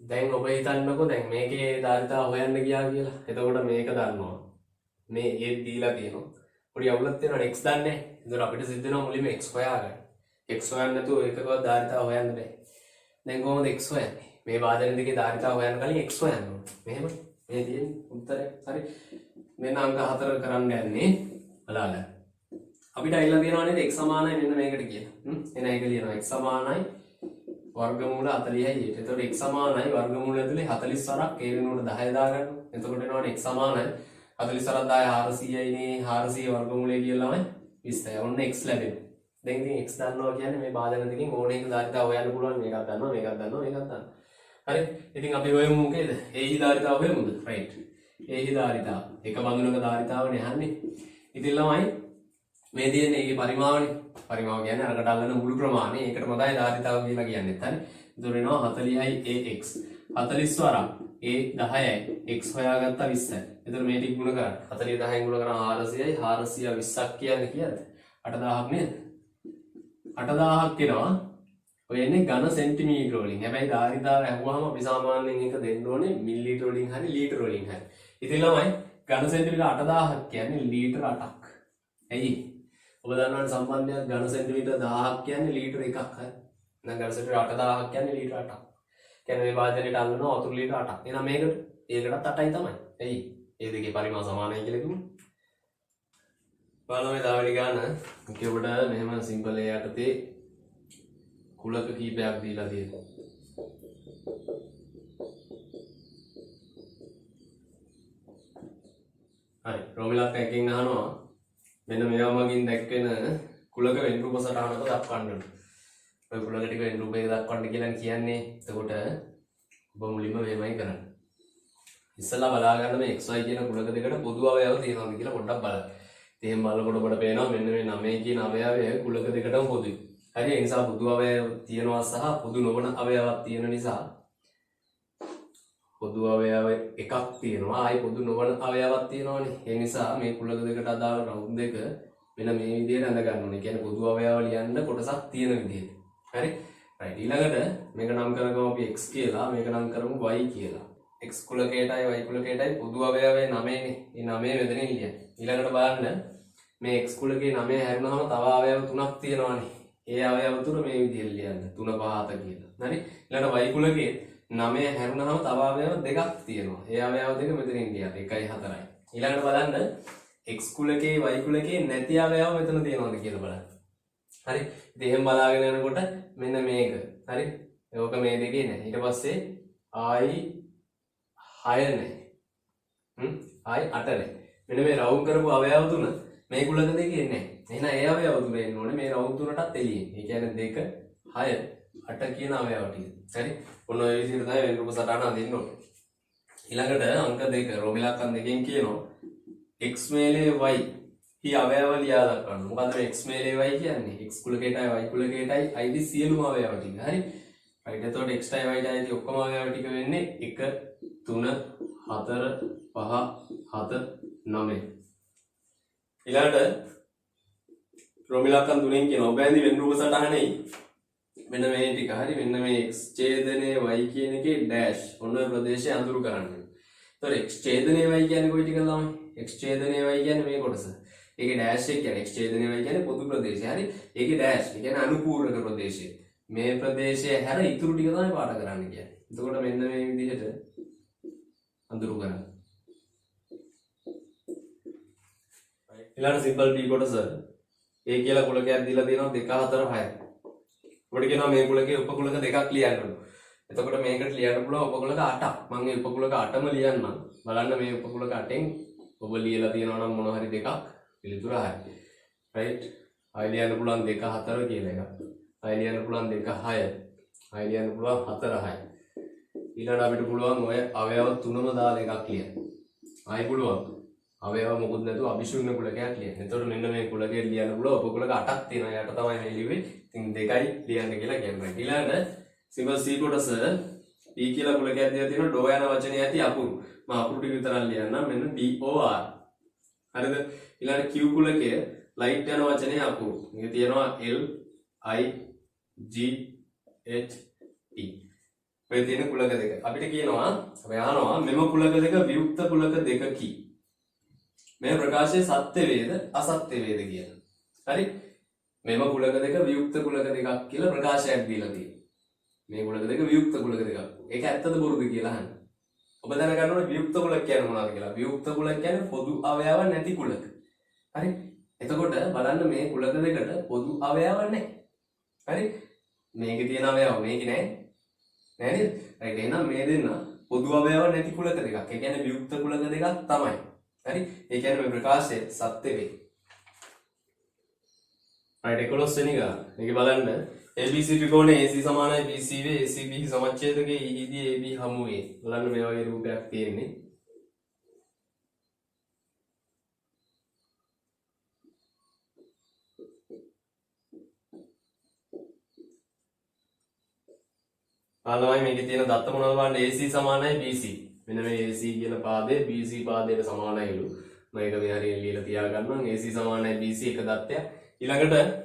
දැන් ඔබ හිතන්නකෝ දැන් මේකේ ධාරිතාව හොයන්න ගියා කියලා. එතකොට මේක දන්නවා. මේ a දීලා තියෙනවා. පොඩි අවුලක් තියෙනවා x දන්නේ නැහැ. එතකොට අපිට සිද්ධ වෙනවා මුලින්ම x හොයාගන්න. x හොයන්න නැතුව එකකවත් ධාරිතාව හොයන්න බෑ. දැන් කොහොමද x හොයන්නේ? මේ වාදන දෙකේ ධාරිතාව හොයන්න කලින් x හොයන්න ඕනේ. මෙහෙම. මේ තියෙන උත්තරය. හරි. මෙන්න අංක 4 කරන්න යන්නේ බලන්න. අපිට අයිලා තියෙනවා නේද x සමානයි මෙන්න මේකට කියලා. එන එක ලියනවා x සමානයි වර්ගමූල 40යි. එතකොට x සමානයි වර්ගමූල ඇතුලේ 40 වරක් ඒ වෙනුවට 10 දාගන්න. එතකොට එනවනේ x සමානයි 40 වරක් 10 400යි නේ 400 වර්ගමූලය කියලාමයි 20යි. ඔන්න x ලැබෙනවා. දැන් ඉතින් x දන්නවා කියන්නේ මේ භාජන දෙකෙන් ඕන එක ධාරිතාව හොයන්න පුළුවන්. මේකක් දන්නවා මේකක් දන්නවා මේකක් දන්නවා. හරි. ඉතින් අපි හොයමු මොකේද? ඒහි ධාරිතාව හොයමුද? රයිට්. ඒහි ධාරිතාව. එක බඳුනක ධාරිතාවනේ අහන්නේ. ඉතින් ළමයි මේ තියෙන්නේ ඒකේ පරිමාවනේ. පරිමාව කියන්නේ අරකට අල්ලන මුළු ප්‍රමාණය. ඒකට තමයි ධාරිතාව කියලා කියන්නේ. හරි. එතකොට එනවා 40යි ax. 40 වරක් a 10යි x හොයාගත්තා 20යි. එතකොට මේ ටික ගුණ කරන්න. 40 10න් ගුණ කරා 400යි 420ක් කියන්නේ කීයද? 8000ක් නේද? 8000ක් එනවා. ඔය එන්නේ ඝන සෙන්ටිමීටර වලින්. හැබැයි ධාරිතාව අහුවාම අපි සාමාන්‍යයෙන් ඒක දෙන්න ඕනේ මිලිලීටර වලින් හරි ලීටර වලින් හරි. ඉතින් ළමයි ඝන සෙන්ටිමීටර 8000ක් කියන්නේ ලීටර 8ක්. ඇයි? ඔබ දන්නවනේ සම්බන්ධයක් ඝන සෙන්ටිමීටර 1000ක් කියන්නේ ලීටර 1ක් හරි. එහෙනම් ඝන සෙන්ටිමීටර 8000ක් කියන්නේ ලීටර 8ක්. කියන්නේ මේ වාදනයට අල්ලනවා වතුර ලීටර 8ක්. එහෙනම් ඒකටත් 8යි තමයි. ඇයි? ඒ දෙකේ පරිමාණ සමානයි කියලා කිව්වොත්. බලන්න මේ දාවලි ගන්න. ඔබට මෙහෙම සිම්පල් ඒ යටතේ කුලක කීපයක් දීලා තියෙනවා. හරි. රෝමිලක් එකකින් අහනවා මෙන්න මේවා මගින් දැක්වෙන කුලක වෙන් රූප සටහනක දක්වන්න. ඔය කුලක ටික වෙන් රූපයක දක්වන්න කියලා කියන්නේ. එතකොට ඔබ මුලින්ම මෙහෙමයි කරන්නේ. ඉස්සලා බලා ගන්න මේ xy කියන කුලක දෙකට පොදු අවයව තියෙනවද කියලා පොඩ්ඩක් බලන්න. එහෙම බලනකොට ඔබට පේනවා මෙන්න මේ 9 කියන අවයවය කුලක දෙකටම පොදුයි. හරි. ඒ නිසා පොදු අවයව තියෙනවා සහ පොදු නොවන අවයවක් තියෙන නිසා පොදු අවයව එකක් තියෙනවා. ආයි පොදු නොවන අවයවක් තියෙනවනේ. ඒ නිසා මේ කුලක දෙකට අදාළ රවුම් දෙක මෙන්න මේ විදිහට අඳ ගන්න ඕනේ. කියන්නේ පොදු අවයව ලියන්න කොටසක් තියෙන විදිහට. හරි. රයිට්. ඊළඟට මේක නම් කරගමු අපි x කියලා. මේක නම් කරමු y කියලා. x කුලකයටයි y කුලකයටයි පොදු අවයවය 9නේ. මේ 9 මෙතනින් ලියන්න. ඊළඟට බලන්න මේ x කුලකේ 9 හැරුණාම තව අවයව 3ක් තියෙනවානේ. ඒ අවයව තුන මේ විදිහට ලියන්න 3 5 7 කියලා. හරි. ඊළඟට y කුලකේ 9 හැරුණාම තව අවයව දෙකක් තියෙනවා. ඒ අවයව දෙක මෙතනින් ලියන්න 1යි 4යි. ඊළඟට බලන්න x කුලකේ y කුලකේ නැති අවයව මෙතන තියෙනවද කියලා බලන්න. හරි. ඉතින් එහෙම බලාගෙන යනකොට මෙන්න මේක. හරි. ඒක මේ දෙකේ නැහැ. ඊට පස්සේ i 6 නැහැ. i 8 නැහැ. මෙන්න මේ රවුම් කරපු අවයව තුන මේ කුලක දෙකේ නැහැ. එහෙනම් ඒ අවයව තුන එන්න ඕනේ මේ රවුම් තුනටත් එළියෙන්. ඒ කියන්නේ 2 6 8 කියන අවයව ටික. හරි. ඔන්න ඔය විදිහට තමයි වෙන රූප සටහන අඳින්න ඕනේ. ඊළඟට අංක 2 රෝමිලක්කන් දෙකෙන් කියනවා x මේලේ y හි අවයව ලියා දක්වන්න. මොකද්ද මේ x මේලේ y කියන්නේ? x කුලකයටයි y කුලකයටයි අයිති සියලුම අවයව ටික. හරි. right. එතකොට x ටයි y ටයි අයිති ඔක්කොම අවයව ටික වෙන්නේ 1 3 4 5 7 9. ඊළඟට රෝමිලක්කන් තුනෙන් කියන ඔබ ඇඳි වෙන රූප සටහනේ මෙන්න මේ ටික. හරි. මෙන්න මේ x ඡේදනයේ y කියන එකේ ඩෑෂ් ඔන්න ඔය ප්‍රදේශය අඳුරු කරන්න. එතකොට x ඡේදනයේ y කියන්නේ කොයි ටිකද ළමයි? x ඡේදනයේ y කියන්නේ මේ කොටස. ඒකේ ඩෑෂ් එක කියන්නේ x ඡේදනයේ y කියන්නේ පොදු ප්‍රදේශය. හරි. ඒකේ ඩෑෂ් ඒ කියන්නේ අනුපූරක ප්‍රදේශය. මේ ප්‍රදේශය හැර ඉතුරු ටික තමයි පාඩ කරන්න කියන්නේ. එතකොට මෙන්න මේ විදිහට අඳුරු කරන්න. ඊළඟ සිම්පල් b කොටස a කියලා කුලකයක් දීලා තියෙනවා 2 4 6. ඔබට කියනවා මේ කුලකේ උපකුලක දෙකක් ලියන්න ඕන. එතකොට මේකට ලියන්න පුළුවන් උපකුලක 8ක්. මම මේ උපකුලක 8ම ලියන්නම්. බලන්න මේ උපකුලක 8න් ඔබ ලියලා තියෙනවා නම් මොන හරි දෙකක් පිළිතුර හරි. රයිට්. ආයි ලියන්න පුළුවන් 2 4 කියලා එකක්. ආයි ලියන්න පුළුවන් 2 6. ආයි ලියන්න පුළුවන් 4 6. ඊළඟට අපිට පුළුවන් ඔය අවයව තුනම දාලා එකක් ලියන්න. ආයි පුළුවන් අවයව මොකුත් නැතුව අභිශූන්‍ය කුලකයක් ලියන්න. එතකොට මෙන්න මේ කුලකේ ලියන්න පුළුවන් උපකුලක 8ක් තියෙනවා. යට තමයි මේ ලිව්වේ. ඉතින් 2යි ලියන්න කියලා කියනවා. ඊළඟට සිම්පල් C කොටස D කියලා කුලකයක් දීලා තියෙනවා. ඩෝ යන වචනේ ඇති අකුරු. මම අකුරු ටික විතරක් ලියන්නම්. මෙන්න DOR. හරිද? ඊළඟට Q කුලකයේ ලයිට් යන වචනේ අකුරු. මේක තියෙනවා L I G H T. ඔය තියෙන කුලක දෙක. අපිට කියනවා අපි අහනවා මෙම කුලක දෙක වියුක්ත කුලක දෙකකි. මේ ප්‍රකාශය සත්‍ය වේද අසත්‍ය වේද කියලා. හරි? මෙම කුලක දෙක වියුක්ත කුලක දෙකක් කියලා ප්‍රකාශයක් දීලා තියෙනවා. මේ කුලක දෙක වියුක්ත කුලක දෙකක්. ඒක ඇත්තද බොරුද කියලා අහන්න. ඔබ දැනගන්න ඕනේ වියුක්ත කුලක කියන්නේ මොනවද කියලා. වියුක්ත කුලක කියන්නේ පොදු අවයව නැති කුලක. හරි. එතකොට බලන්න මේ කුලක දෙකට පොදු අවයව නැහැ. හරි. මේකේ තියෙන අවයව මේකේ නැහැ. නෑ නේද? රයිට්. එහෙනම් මේ දෙන්න පොදු අවයව නැති කුලක දෙකක්. ඒ කියන්නේ වියුක්ත කුලක දෙකක් තමයි. හරි. ඒ කියන්නේ මේ ප්‍රකාශය සත්‍ය වෙයි. රයිට්. 11 වෙනි ගාන. මේක බලන්න ABC ත්‍රිකෝණයේ AC සමානයි BC වේ ACB සමච්ඡේදකයේ ED AB හමු වේ. බලන්න මේ වගේ රූපයක් තියෙන්නේ. ආලවයි මේකේ තියෙන දත්ත මොනවද බලන්න AC සමානයි BC. මෙන්න මේ AC කියන පාදය BC පාදයට සමානයිලු. මම ඒක මේ හරියට ලියලා තියාගන්නම්. AC සමානයි BC එක දත්තයක්. ඊළඟට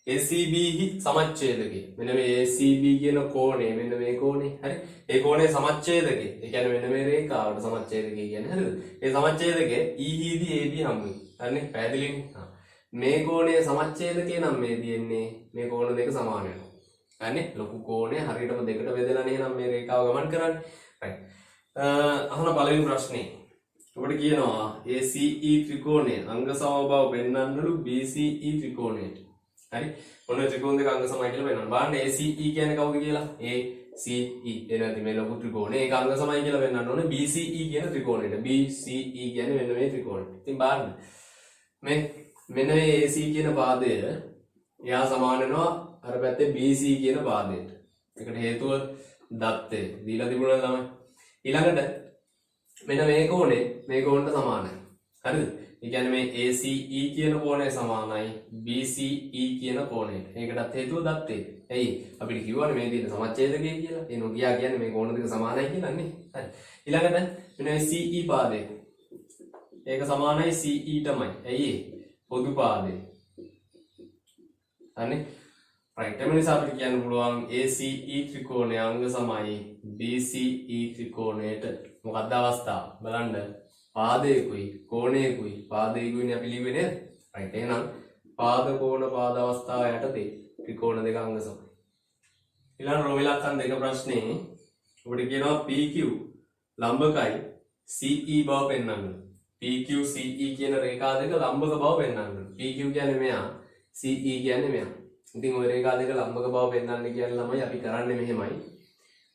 ACB සමච්ඡේදකේ. මෙන්න මේ ACB කියන කෝණය මෙන්න මේ කෝණේ. හරි. ඒ කෝණේ සමච්ඡේදකේ. ඒ කියන්නේ මෙන්න මේ රේඛාවට සමච්ඡේදකේ කියන්නේ හරිද? ඒ සමච්ඡේදකේ ED AB හම්බුයි. හරිනේ? පැහැදිලිනේ? මේ කෝණයේ සමච්ඡේදකේ නම් මේ තියෙන්නේ මේ කෝණ දෙක සමාන වෙනවා. හරිනේ? ලොකු කෝණය හරියටම දෙකට බෙදලා නේනම් මේ රේඛාව ගමන් කරන්නේ. right. අහන පළවෙනි ප්‍රශ්නේ. ඔබට කියනවා ACE ත්‍රිකෝණය අංග සම බව පෙන්වන්නලු BCE ත්‍රිකෝණයට. හරි. ඔන්න ත්‍රිකෝණ දෙක අංග සමයි කියලා පෙන්වන්න. බලන්න ACE කියන්නේ කවුද කියලා? ACE එනදී මේ ලොකු ත්‍රිකෝණය ඒක අංග සමයි කියලා පෙන්වන්න ඕනේ BCE කියන ත්‍රිකෝණයට. BCE කියන්නේ මෙන්න මේ ත්‍රිකෝණයට. ඉතින් බලන්න. මෙන්න මේ AC කියන පාදය එයා සමාන වෙනවා අර පැත්තේ BC කියන පාදයට. ඒකට හේතුව දත්තය දීලා තිබුණා ළමයි. ඊළඟට මෙන්න මේ කෝණයට සමානයි. හරිද? ඒ කියන්නේ මේ ACE කියන කෝණය සමානයි BCE කියන කෝණයට. ඒකටත් හේතුව දත්තේ. එයි අපිට කිව්වනේ මේ තියෙන සමච්ඡේදකය කියලා. ඒ නොකියා කියන්නේ මේ කෝණ දෙක සමානයි කියලා නේ. හරි. ඊළඟට මෙන්න මේ CE පාදය. ඒක සමානයි CE ටමයි. එයි පොදු පාදය. හරිනේ? right. එම නිසා අපිට කියන්න පුළුවන් ACE ත්‍රිකෝණය අංග සමයි BCE ත්‍රිකෝණයට. මොකක්ද අවස්ථාව? බලන්න. පාදයකුයි කෝණයකුයි පාදයකුයිනේ අපි ලිව්වේ නේද? right. එහෙනම් පාද කෝණ පාද අවස්ථාව යටතේ ත්‍රිකෝණ දෙක අංග සමයි. ඊළඟ රෝම ඉලක්කම් දෙක ප්‍රශ්නේ ඔබට කියනවා PQ ලම්බකයි CE බව පෙන්වන්න. PQ CE කියන රේඛා දෙක ලම්බක බව පෙන්වන්න. PQ කියන්නේ මෙයා CE කියන්නේ මෙයා. ඉතින් ওই රේඛා දෙක ලම්බක බව පෙන්වන්න කියන ළමයි අපි කරන්නේ මෙහෙමයි.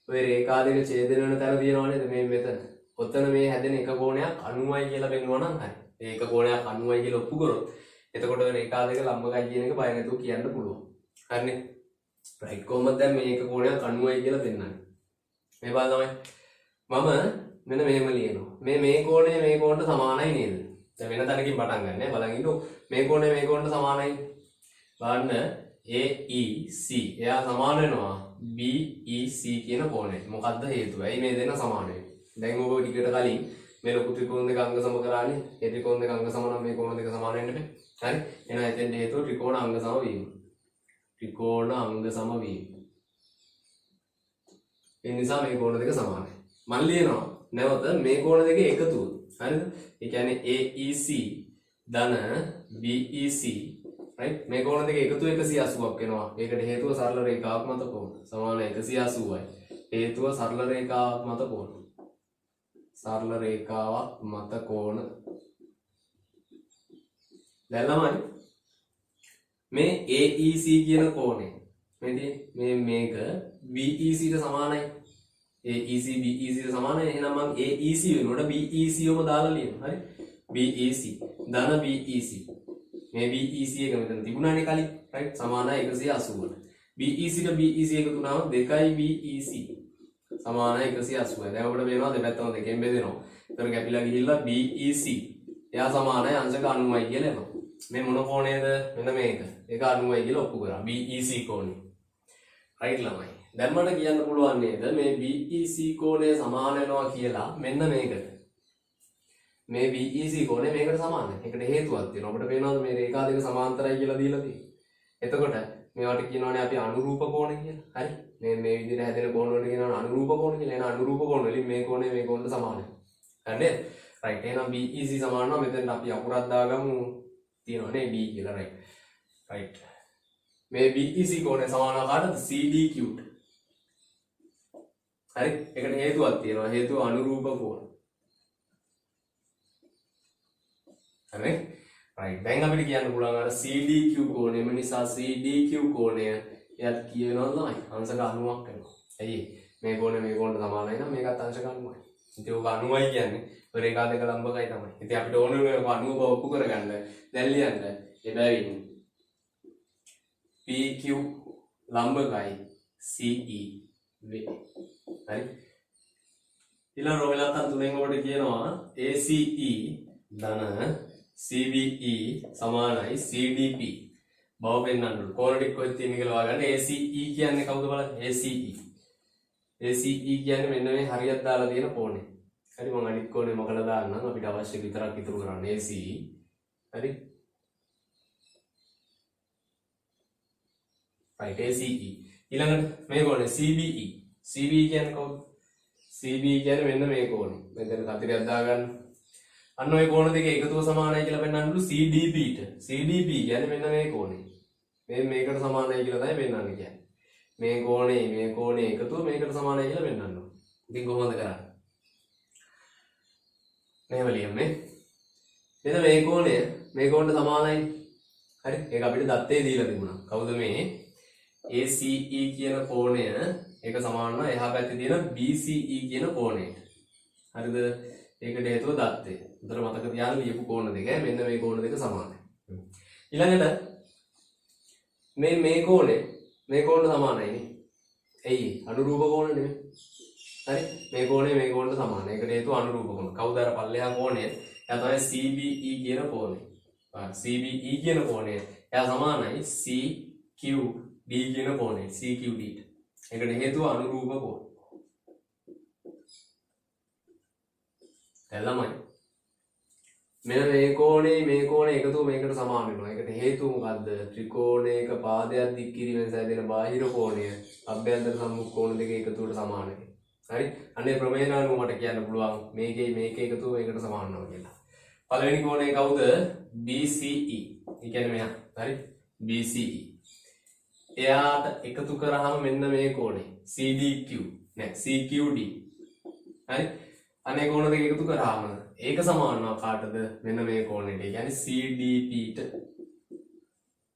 ওই රේඛා දෙක ඡේදන වෙන තැන තියෙනවා නේද මේ මෙතන. ඔතන මේ හැදෙන එක කෝණයක් 90යි කියලා පෙන්වනවා නම් හරි. මේ එක කෝණයක් 90යි කියලා ඔප්පු කරොත් එතකොට ওই රේඛා දෙක ලම්බකයි කියන එක බය නැතුව කියන්න පුළුවන්. හරිනේ. right. කොහොමද දැන් මේ එක කෝණයක් 90යි කියලා පෙන්වන්නේ? මේ බලන්න තමයි. මම මෙන්න මෙහෙම ලියනවා. මේ කෝණය මේ කෝණයට සමානයි නේද? දැන් වෙන තැනකින් පටන් ගන්න ඈ. බලන් ඉන්නකො. මේ කෝණය මේ කෝණයට සමානයි. බලන්න AEC එයා සමාන වෙනවා BEC කියන කෝණයට. මොකද්ද හේතුව? ඇයි මේ දෙන්න සමාන වෙන්නේ? දැන් ඔබ ටිකට කලින් මේ ලොකු ත්‍රිකෝණ දෙක අංග සම කරානේ. ඒ ත්‍රිකෝණ දෙක අංග සම නම් මේ කෝණ දෙක සමාන වෙන්න බෑ. හරි? එහෙනම් එතෙන් හේතුව ත්‍රිකෝණ අංග සම වීම. ත්‍රිකෝණ අංග සම වීම. ඒ නිසා මේ කෝණ දෙක සමානයි. මම ලියනවා නැවත මේ කෝණ දෙක එකතුව. හරිද? ඒ කියන්නේ AEC ධන BEC right. මේ කෝණ දෙක එකතු 180ක් වෙනවා. ඒකට හේතුව සරල රේඛාවක් මත කෝණ. සමාන 180යි. හේතුව සරල රේඛාවක් මත කෝණ. සරල රේඛාවක් මත කෝණ. දැන් ළමයි මේ AEC කියන කෝණය මේක BEC ට සමානයි. AEC BEC ට සමානයි. එහෙනම් මම AEC වෙනකොට BEC වම දාලා ලියනවා. හරි? BEC ධන BEC. මේ BEC එක මෙතන තිබුණානේ කලින්. right. සමානයි 180ට. BEC ට BEC එකතු වුණාම 2යි BEC සමානයි 180යි. දැන් ඔබට පේනවා දෙපැත්තම දෙකෙන් බෙදෙනවා. ඒතර කැපිලා ගිහිල්ලා BEC එයා සමානයි අංශක 90යි කියලා එනවා. මේ මොන කෝණයද? මෙන්න මේක. ඒක 90යි කියලා ඔප්පු කරා. BEC කෝණය. right ළමයි. දැන් මට කියන්න පුළුවන් නේද මේ BEC කෝණය සමාන වෙනවා කියලා මෙන්න මේකට. මේ BEC කෝණය මේකට සමානයි. ඒකට හේතුවක් තියෙනවා. අපිට පේනවාද මේ රේඛා දෙක සමාන්තරයි කියලා දීලා තියෙන්නේ. එතකොට මේවට කියනවානේ අපි අනුරූප කෝණ කියලා. හරි? මේ විදිහට හැදෙන කෝණ වලට කියනවා අනුරූප කෝණ කියලා. එහෙනම් අනුරූප කෝණ වලින් මේ කෝණය මේ කෝණයට සමානයි. හරි නේද? right. එහෙනම් BEC සමාන වෙනවා. මෙතෙන් අපි අකුරක් දාගමු. තියෙනවානේ B කියලා. right. මේ BEC කෝණය සමාන කාටද? CDQ ට. හරි ඒකට හේතුවක් තියෙනවා හේතුව අනුරූප කෝණ හරි right දැන් අපිට කියන්න පුළුවන් අර CDQ කෝණයම නිසා CDQ කෝණය එයත් කියනවා තමයි අංශක 90ක් වෙනවා ඇයි මේ කෝණයට සමානයි නම් මේකත් අංශක 90යි ඉතින් ඔක 90යි කියන්නේ ඔය රේඛා දෙක ලම්බකයි තමයි ඉතින් අපිට ඕන වෙන 90 බව ඔප්පු කරගන්න දැන් ලියන්න එබැවින් PQ ලම්බකයි CE වේ හරි ඊළඟ රෝමලත්තන් තුනෙන් ඔබට කියනවා ACE ධන CBE සමානයි CDP බව පෙන්වන්න ඕන කෝණ ටික කොහෙද තියෙන්නේ කියලා හොයාගන්න ACE කියන්නේ කවුද බලන්න ACE කියන්නේ මෙන්න මේ හරියට දාලා තියෙන කෝණය හරි මම අනිත් කෝණය මොකද දාන්නම් අපිට අවශ්‍ය විතරක් ඉතුරු කරන්න ACE හරි right ACE ඊළඟට මේ කෝණය CBE කියන්නේ කවුද CBE කියන්නේ මෙන්න මේ කෝණය මෙතන කතරයක් දාගන්න අන්න ඔය කෝණ දෙක එකතුව සමානයි කියලා පෙන්වන්නලු CDP ට CDP කියන්නේ මෙන්න මේ කෝණය මේකට සමානයි කියලා තමයි පෙන්වන්නේ කියන්නේ මේ කෝණේ එකතුව මේකට සමානයි කියලා පෙන්වන්න ඕන ඉතින් කොහොමද කරන්නේ මේව ලියන්නේ මෙන්න මේ කෝණයට සමානයි හරි ඒක අපිට දත්තේ දීලා තිබුණා කවුද මේ ACE කියන කෝණය ඒක සමාන නම් එහා පැත්තේ තියෙන BCE කියන කෝණයට. හරිද? ඒකට හේතුව දත්තේ. උතර මතක තියාගන්න ලියපු කෝණ දෙක. මෙන්න මේ කෝණ දෙක සමානයි. ඊළඟට මේ කෝණ සමානයි නේ. එයි අනුරූප කෝණ නෙමෙයි. හරි? මේ කෝණට සමානයි. ඒකට හේතුව අනුරූප කෝණ. කවුද අර පල්ලෙහා කෝණය? එයා තමයි CBE කියන කෝණය. CBE කියන කෝණය. එයා සමානයි CQD කියන කෝණය. CQD. ඒකට හේතුව අනුරූප කෝණ. එළමයි. මෙන්න මේ කෝණේ එකතුව මේකට සමාන වෙනවා. ඒකට හේතුව මොකද්ද? ත්‍රිකෝණයක පාදයක් දික් කිරීමෙන් සැදෙන බාහිර කෝණය අභ්‍යන්තර සම්මුඛ කෝණ දෙක එකතුවට සමාන වෙනවා. හරි? අනේ ප්‍රමේය අනුව මට කියන්න පුළුවන් මේක එකතුව මේකට සමාන වෙනවා කියලා. පළවෙනි කෝණය කවුද? BCE. ඒ කියන්නේ මෙයා. හරි? BCE. එයාට එකතු කරාම මෙන්න මේ කෝණය CDQ නෑ CQD. හරි? අනේ කෝණ දෙක එකතු කරාම ඒක සමාන වෙනවා කාටද? මෙන්න මේ කෝණයට. ඒ කියන්නේ CDP ට.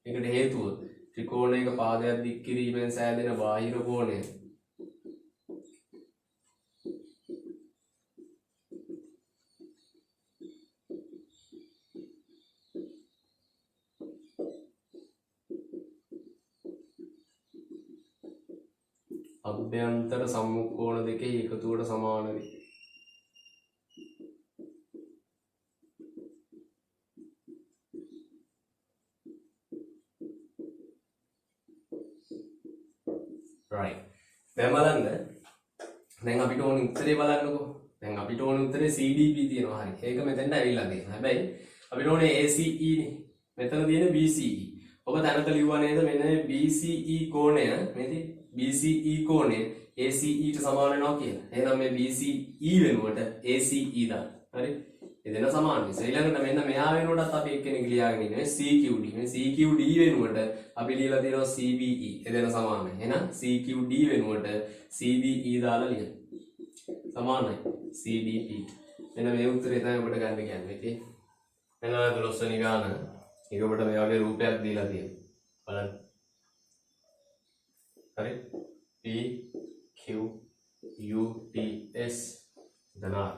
ඒකට හේතුව ත්‍රිකෝණයක පාදයක් දික් කිරීමෙන් සෑදෙන බාහිර කෝණය අභ්‍යන්තර සම්මුඛ කෝණ දෙකේ එකතුවට සමාන වේ. right. දැන් බලන්න. දැන් අපිට ඕන උත්තරේ බලන්නකෝ. දැන් අපිට ඕන උත්තරේ CDP තියෙනවා හරි. ඒක මෙතෙන්ට ඇවිල්ලා තියෙනවා. හැබැයි අපිට ඕනේ ACE නේ. මෙතන තියෙන BCE. ඔබ තැනක ලියුවා නේද මෙන්න BCE කෝණය මේදී BCE කෝණය ACE ට සමාන වෙනවා කියලා. එහෙනම් මේ BCE වෙනුවට ACE දාන්න. හරි? ඒ දෙන සමාන නිසා ඊළඟට මෙන්න මෙහා වෙනුවටත් අපි එක්කෙනෙක් ලියාගෙන ඉන්නේ CQD. මේ CQD වෙනුවට අපි ලියලා තියෙනවා CBE. ඒ දෙන සමානයි. එහෙනම් CQD වෙනුවට CBE දාලා ලියන්න. සමානයි CDP. මෙන්න මේ උත්තරේ තමයි ඔබට ගන්න කියන්නේ. ඉතින් මෙන්න 12 වෙනි ගාන. ඒක ඔබට මේ වගේ රූපයක් දීලා තියෙනවා. බලන්න. හරි P Q U T S ධනාර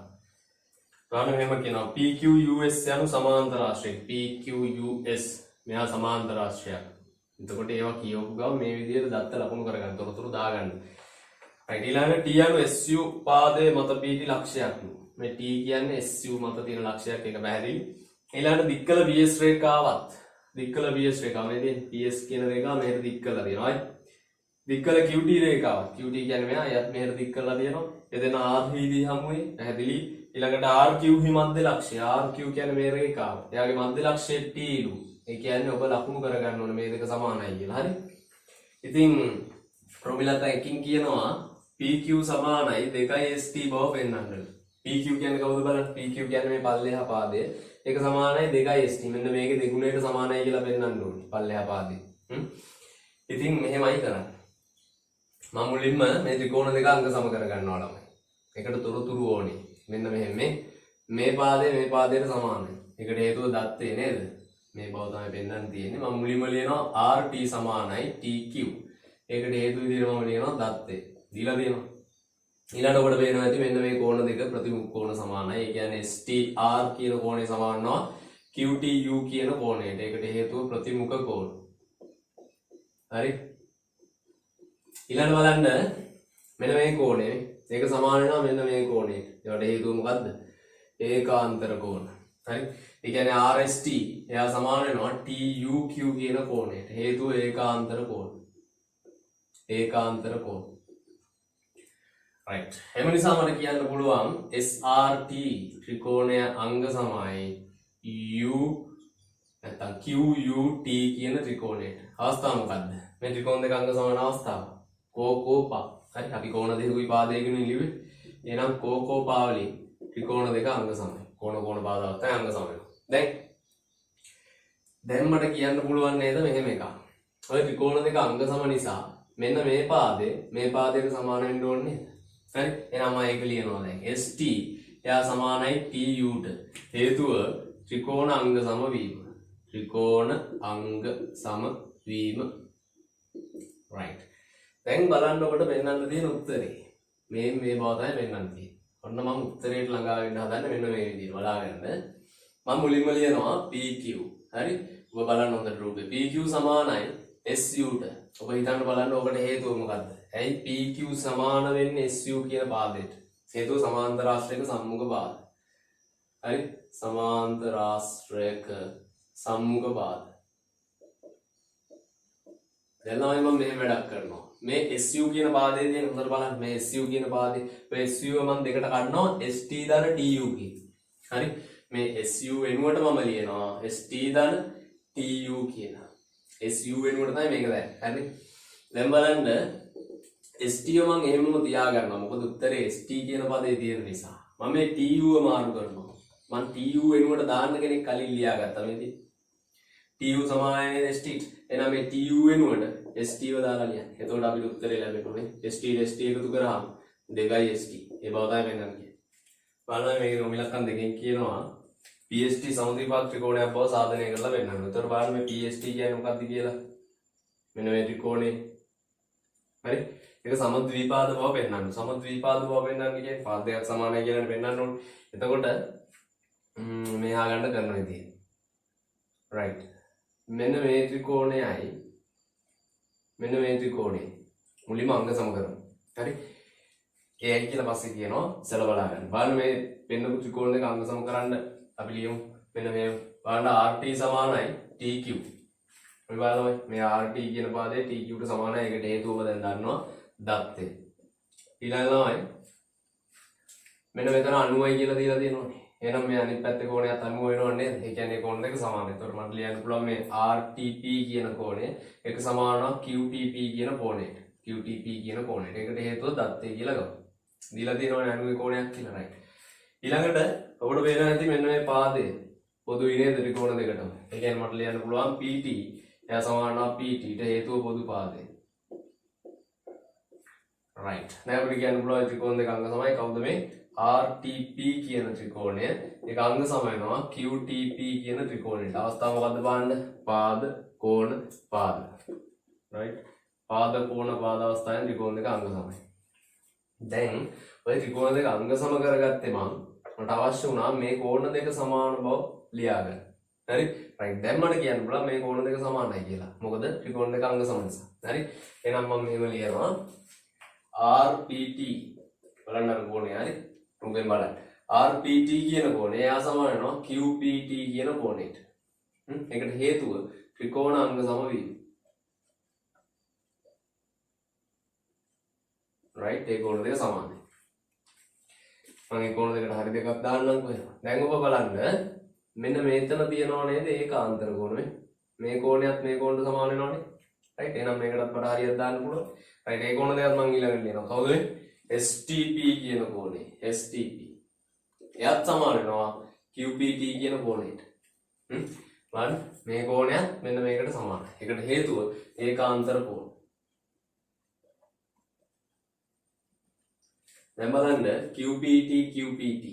ගාන මෙහෙම කියනවා P Q U S යනු සමාන්තර ආශ්‍රය P Q U S මෙහා සමාන්තර ආශ්‍රයයක්. එතකොට ඒවා කියවපු ගමන් මේ විදිහට දත්ත ලකුණු කරගන්න තොරතුරු දාගන්න. right ඊළඟට T යනු SU පාදයේ මත පිහිටි ලක්ෂයක්. මේ T කියන්නේ SU මත තියෙන ලක්ෂයක් එක පැහැදිලි. ඊළඟට දික්කල BS රේඛාවත් දික්කල BS රේඛාව නේද? PS කියන රේඛාව මෙහෙට දික් කරලා තියෙනවා. right දික්කල QT රේඛාව. QT කියන්නේ මෙයා එයත් මෙහෙට දික් කරලා තියෙනවා. එදෙන R වීදී හමුවේ පැහැදිලි. ඊළඟට RQ හි මධ්‍ය ලක්ෂය. RQ කියන්නේ මේ රේඛාව. එයාගේ මධ්‍ය ලක්ෂය T ලු. ඒ කියන්නේ ඔබ ලකුණු කරගන්න ඕනේ මේ දෙක සමානයි කියලා. හරි? ඉතින් ප්‍රොමිලත එකකින් කියනවා PQ සමානයි 2ST බව පෙන්වන්න. PQ කියන්නේ කවුද බලන්න? PQ කියන්නේ මේ පල්ලෙහා පාදය. ඒක සමානයි 2ST. මෙන්න මේකේ දෙගුණයට සමානයි කියලා පෙන්වන්න ඕනේ පල්ලෙහා පාදේ. ඉතින් මෙහෙමයි කරන්නේ. මම මුලින්ම මේ ත්‍රිකෝණ දෙක අංග සම කර ගන්නවා ළමයි. එකට තොරතුරු ඕනේ. මෙන්න මෙහෙම මේ පාදයට සමානයි. ඒකට හේතුව දත්තේ නේද? මේ බව තමයි පෙන්වන්න තියෙන්නේ. මම මුලින්ම ලියනවා RT සමානයි TQ. ඒකට හේතු විදිහට මම ලියනවා දත්තේ. දීලා දෙනවා. ඊළඟට ඔබට පේනවා ඇති මෙන්න මේ කෝණ දෙක ප්‍රතිමුඛ කෝණ සමානයි. ඒ කියන්නේ STR කියන කෝණය සමාන වෙනවා QTU කියන කෝණයට. ඒකට හේතුව ප්‍රතිමුඛ කෝණ. හරි. ඊළඟ බලන්න මෙන්න මේ කෝණය ඒක සමාන වෙනවා මෙන්න මේ කෝණයට. ඒකට හේතුව මොකද්ද? ඒකාන්තර කෝණ. හරි. ඒ කියන්නේ RST එයා සමාන වෙනවා TUQ කියන කෝණයට. හේතුව ඒකාන්තර කෝණ. ඒකාන්තර කෝණ. right. එම නිසා මට කියන්න පුළුවන් SRT ත්‍රිකෝණය අංග සමයි U නැත්නම් QUT කියන ත්‍රිකෝණයට. අවස්ථාව මොකද්ද? මේ ත්‍රිකෝණ දෙක අංග සමාන අවස්ථාව. කෝකෝපා. හරි. අපි කෝණ දෙකකුයි පාදයකින් ලිව්වේ. එහෙනම් කෝකෝපා වලින් ත්‍රිකෝණ දෙක අංග සමයි. කෝණ පාද අවස්ථාවේ අංග සම වෙනවා. දැන් මට කියන්න පුළුවන් නේද මෙහෙම එකක්. ඔය ත්‍රිකෝණ දෙක අංග සම නිසා මෙන්න මේ පාදයට සමාන වෙන්න ඕනේ නේද? හරි. එහෙනම් මම ඒක ලියනවා දැන්. ST එයා සමානයි TUට. හේතුව ත්‍රිකෝණ අංග සම වීම. ත්‍රිකෝණ අංග සම වීම. right. දැන් බලන්න ඔබට පෙන්වන්න තියෙන උත්තරේ. මේ බව තමයි පෙන්වන්න තියෙන්නේ. ඔන්න මම උත්තරේට ළඟා වෙන්න හදන්නේ මෙන්න මේ විදිහට බලාගන්න. මම මුලින්ම ලියනවා PQ. හරි. ඔබ බලන්න හොඳට රූපේ. PQ සමානයි SUට. ඔබ හිතන්න බලන්න ඔබට හේතුව මොකද්ද? ඇයි PQ සමාන වෙන්නේ SU කියන පාදයට? හේතුව සමාන්තර ආශ්‍රයක සම්මුඛ පාද. හරි. සමාන්තර ආශ්‍රයක සම්මුඛ පාද. දැන් මම මෙහෙම වැඩක් කරනවා. මේ SU කියන පාදයේ තියෙන හොඳට බලන්න මේ SU කියන පාදේ මේ SU මම දෙකට කඩනවා ST ධන TU කියන. හරි. මේ SU වෙනුවට මම ලියනවා ST ධන TU කියන. SU වෙනුවට තමයි මේක දැන්. හරි. දැන් බලන්න ST මම එහෙමම තියාගන්නවා. මොකද උත්තරේ ST කියන පදේ තියෙන නිසා. මම මේ TU මාරු කරනවා. මම TU වෙනුවට දාන්න කෙනෙක් කලින් ලියාගත්තා මේදී. TU සමානයි ST. එහෙනම් මේ TU වෙනුවට ST ව දාලා ලියන්න. එතකොට අපිට උත්තරේ ලැබෙන්නේ ST ST එකතු කරාම 2යි ST. ඒ බව තමයි වෙනන්නේ. බලන්න මේක නොමිලක්කම් දෙකෙන් කියනවා PST සමද්විපාත ත්‍රිකෝණයක් බව සාධනය කරලා වෙන්නනවා. එතකොට බලන්න මේ PST කියන්නේ මොකක්ද කියලා. මෙන්න මේ ත්‍රිකෝණේ. හරි. ඒක සමද්විපාත බව පෙන්වන්න. සමද්විපාත බව පෙන්වන්න කියන්නේ පාද දෙකක් සමානයි කියලා පෙන්වන්න ඕනේ. එතකොට මෙහා ගන්න කරන විදිය. right. මෙන්න මේ ත්‍රිකෝණයයි මෙන්න මේ ත්‍රිකෝණය මුලින්ම අංග සම කරමු. හරි. ඒයි කියලා පස්සේ කියනවා ඉස්සෙල්ලා බලා ගන්න. බලන්න මේ පෙන්නපු ත්‍රිකෝණ දෙක අංග සම කරන්න අපි ලියමු. මෙන්න මේ බලන්න RT සමානයි TQ. අපි බලමු මේ RT කියන පාදේ TQ ට සමානයි. ඒකට හේතුව ඔබ දැන් දන්නවා දත්තේ. ඊළඟ මෙන්න මෙතන 90යි කියලා දීලා තියෙනවානේ. එහෙනම් මේ අනිත් පැත්තේ කෝණයත් 90 වෙනව නේද? ඒ කියන්නේ කෝණ දෙක සමානයි. ඒතකොට මට ලියන්න පුළුවන් මේ RTP කියන කෝණය එක සමාන වෙනවා QTP කියන කෝණයට. QTP කියන කෝණයට. ඒකට හේතුව දත්තේ කියලා ගමු. දීලා තියෙනවනේ 90 කෝණයක් කියලා right. ඊළඟට ඔබට පේනවා ඇති මෙන්න මේ පාදය පොදුයි නේද ත්‍රිකෝණ දෙකටම. ඒ කියන්නේ මට ලියන්න පුළුවන් PT එයා සමාන වෙනවා PT ට හේතුව පොදු පාදය. right. දැන් අපිට කියන්න පුළුවන් ත්‍රිකෝණ දෙක අංග සමයි කවුද මේ? RTP කියන ත්‍රිකෝණය ඒක අංග සම වෙනවා QTP කියන ත්‍රිකෝණයට. අවස්ථාව මොකද්ද බලන්න? පාද කෝණ පාද. right. පාද කෝණ පාද අවස්ථාවෙන් ත්‍රිකෝණ දෙක අංග සමයි. දැන් ඔය ත්‍රිකෝණ දෙක අංග සම කරගත්තේ මට අවශ්‍ය වුණා මේ කෝණ දෙක සමාන බව ලියාගන්න. හරි. right. දැන් මට කියන්න පුළුවන් මේ කෝණ දෙක සමානයි කියලා. මොකද ත්‍රිකෝණ දෙක අංග සම නිසා. හරි. එහෙනම් මම මෙහෙම ලියනවා RPT බලන්න අර කෝණය හරි. රූපෙන් බලන්න. RPT කියන කෝණය එයා සමාන වෙනවා QPT කියන කෝණයට. ඒකට හේතුව ත්‍රිකෝණ අංග සම වීම. right. ඒ කෝණ දෙක සමානයි. මම මේ කෝණ දෙකට හරි දෙකක් දාන්නම් කොහෙද? දැන් ඔබ බලන්න මෙන්න මෙතන තියෙනව නේද ඒකාන්තර කෝණය. මේ කෝණයත් මේ කෝණයට සමාන වෙනවනේ. right. එහෙනම් මේකටත් මට හරියට දාන්න පුළුවන්. right. ඒ කෝණ දෙකත් මම ඊළඟට ලියනවා. කවුද මේ? STP කියන කෝණය. STP. එයත් සමාන වෙනවා QPT කියන කෝණයට. බලන්න මේ කෝණයත් මෙන්න මේකට සමානයි. ඒකට හේතුව ඒකාන්තර කෝණ. දැන් බලන්න QPT QPT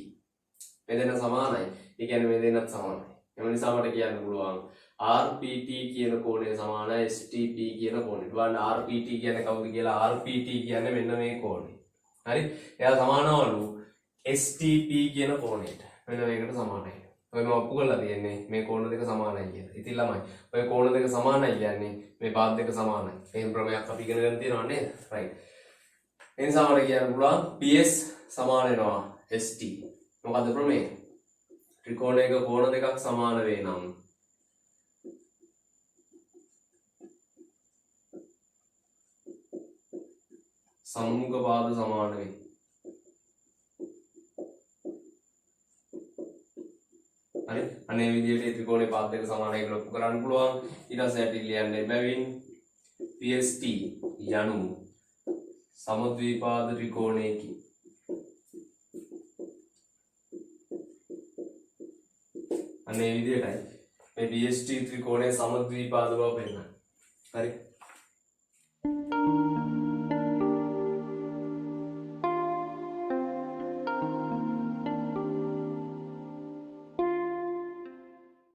මේ දෙන්න සමානයි. ඒ කියන්නේ මේ දෙන්නත් සමානයි. ඒ නිසා මට කියන්න පුළුවන් RPT කියන කෝණය සමානයි STP කියන කෝණයට. බලන්න RPT කියන්නේ කවුද කියලා? RPT කියන්නේ මෙන්න මේ කෝණය. හරි? එයා සමානවලු STP කියන කෝණයට. මෙන්න මේකට සමානයි. ඔය මම ඔප්පු කරලා තියන්නේ මේ කෝණ දෙක සමානයි කියලා. ඉතින් ළමයි ඔය කෝණ දෙක සමානයි කියන්නේ මේ පාත් දෙක සමානයි. එහෙම ප්‍රමේයක් අපි ඉගෙන ගන්න තියෙනවා නේද? රයිට්. ඒ නිසා මට කියන්න පුළුවන් PS සමාන වෙනවා ST. මොකද්ද ප්‍රමේය? ත්‍රිකෝණයක කෝණ දෙකක් සමාන වේ නම් සම්මුඛ පාද සමාන වේ. හරි අනේ විදිහට ත්‍රිකෝණේ පාද දෙක සමානයි කියලා ඔප්පු කරන්න පුළුවන්. ඊට පස්සේ ඇටි ලියන්නේ බැවින් PST යනු සමද්විපාද ත්‍රිකෝණයකි. අනේ විදිහටයි මේ PST ත්‍රිකෝණයේ සමද්විපාද බව පෙන්නනවා. හරි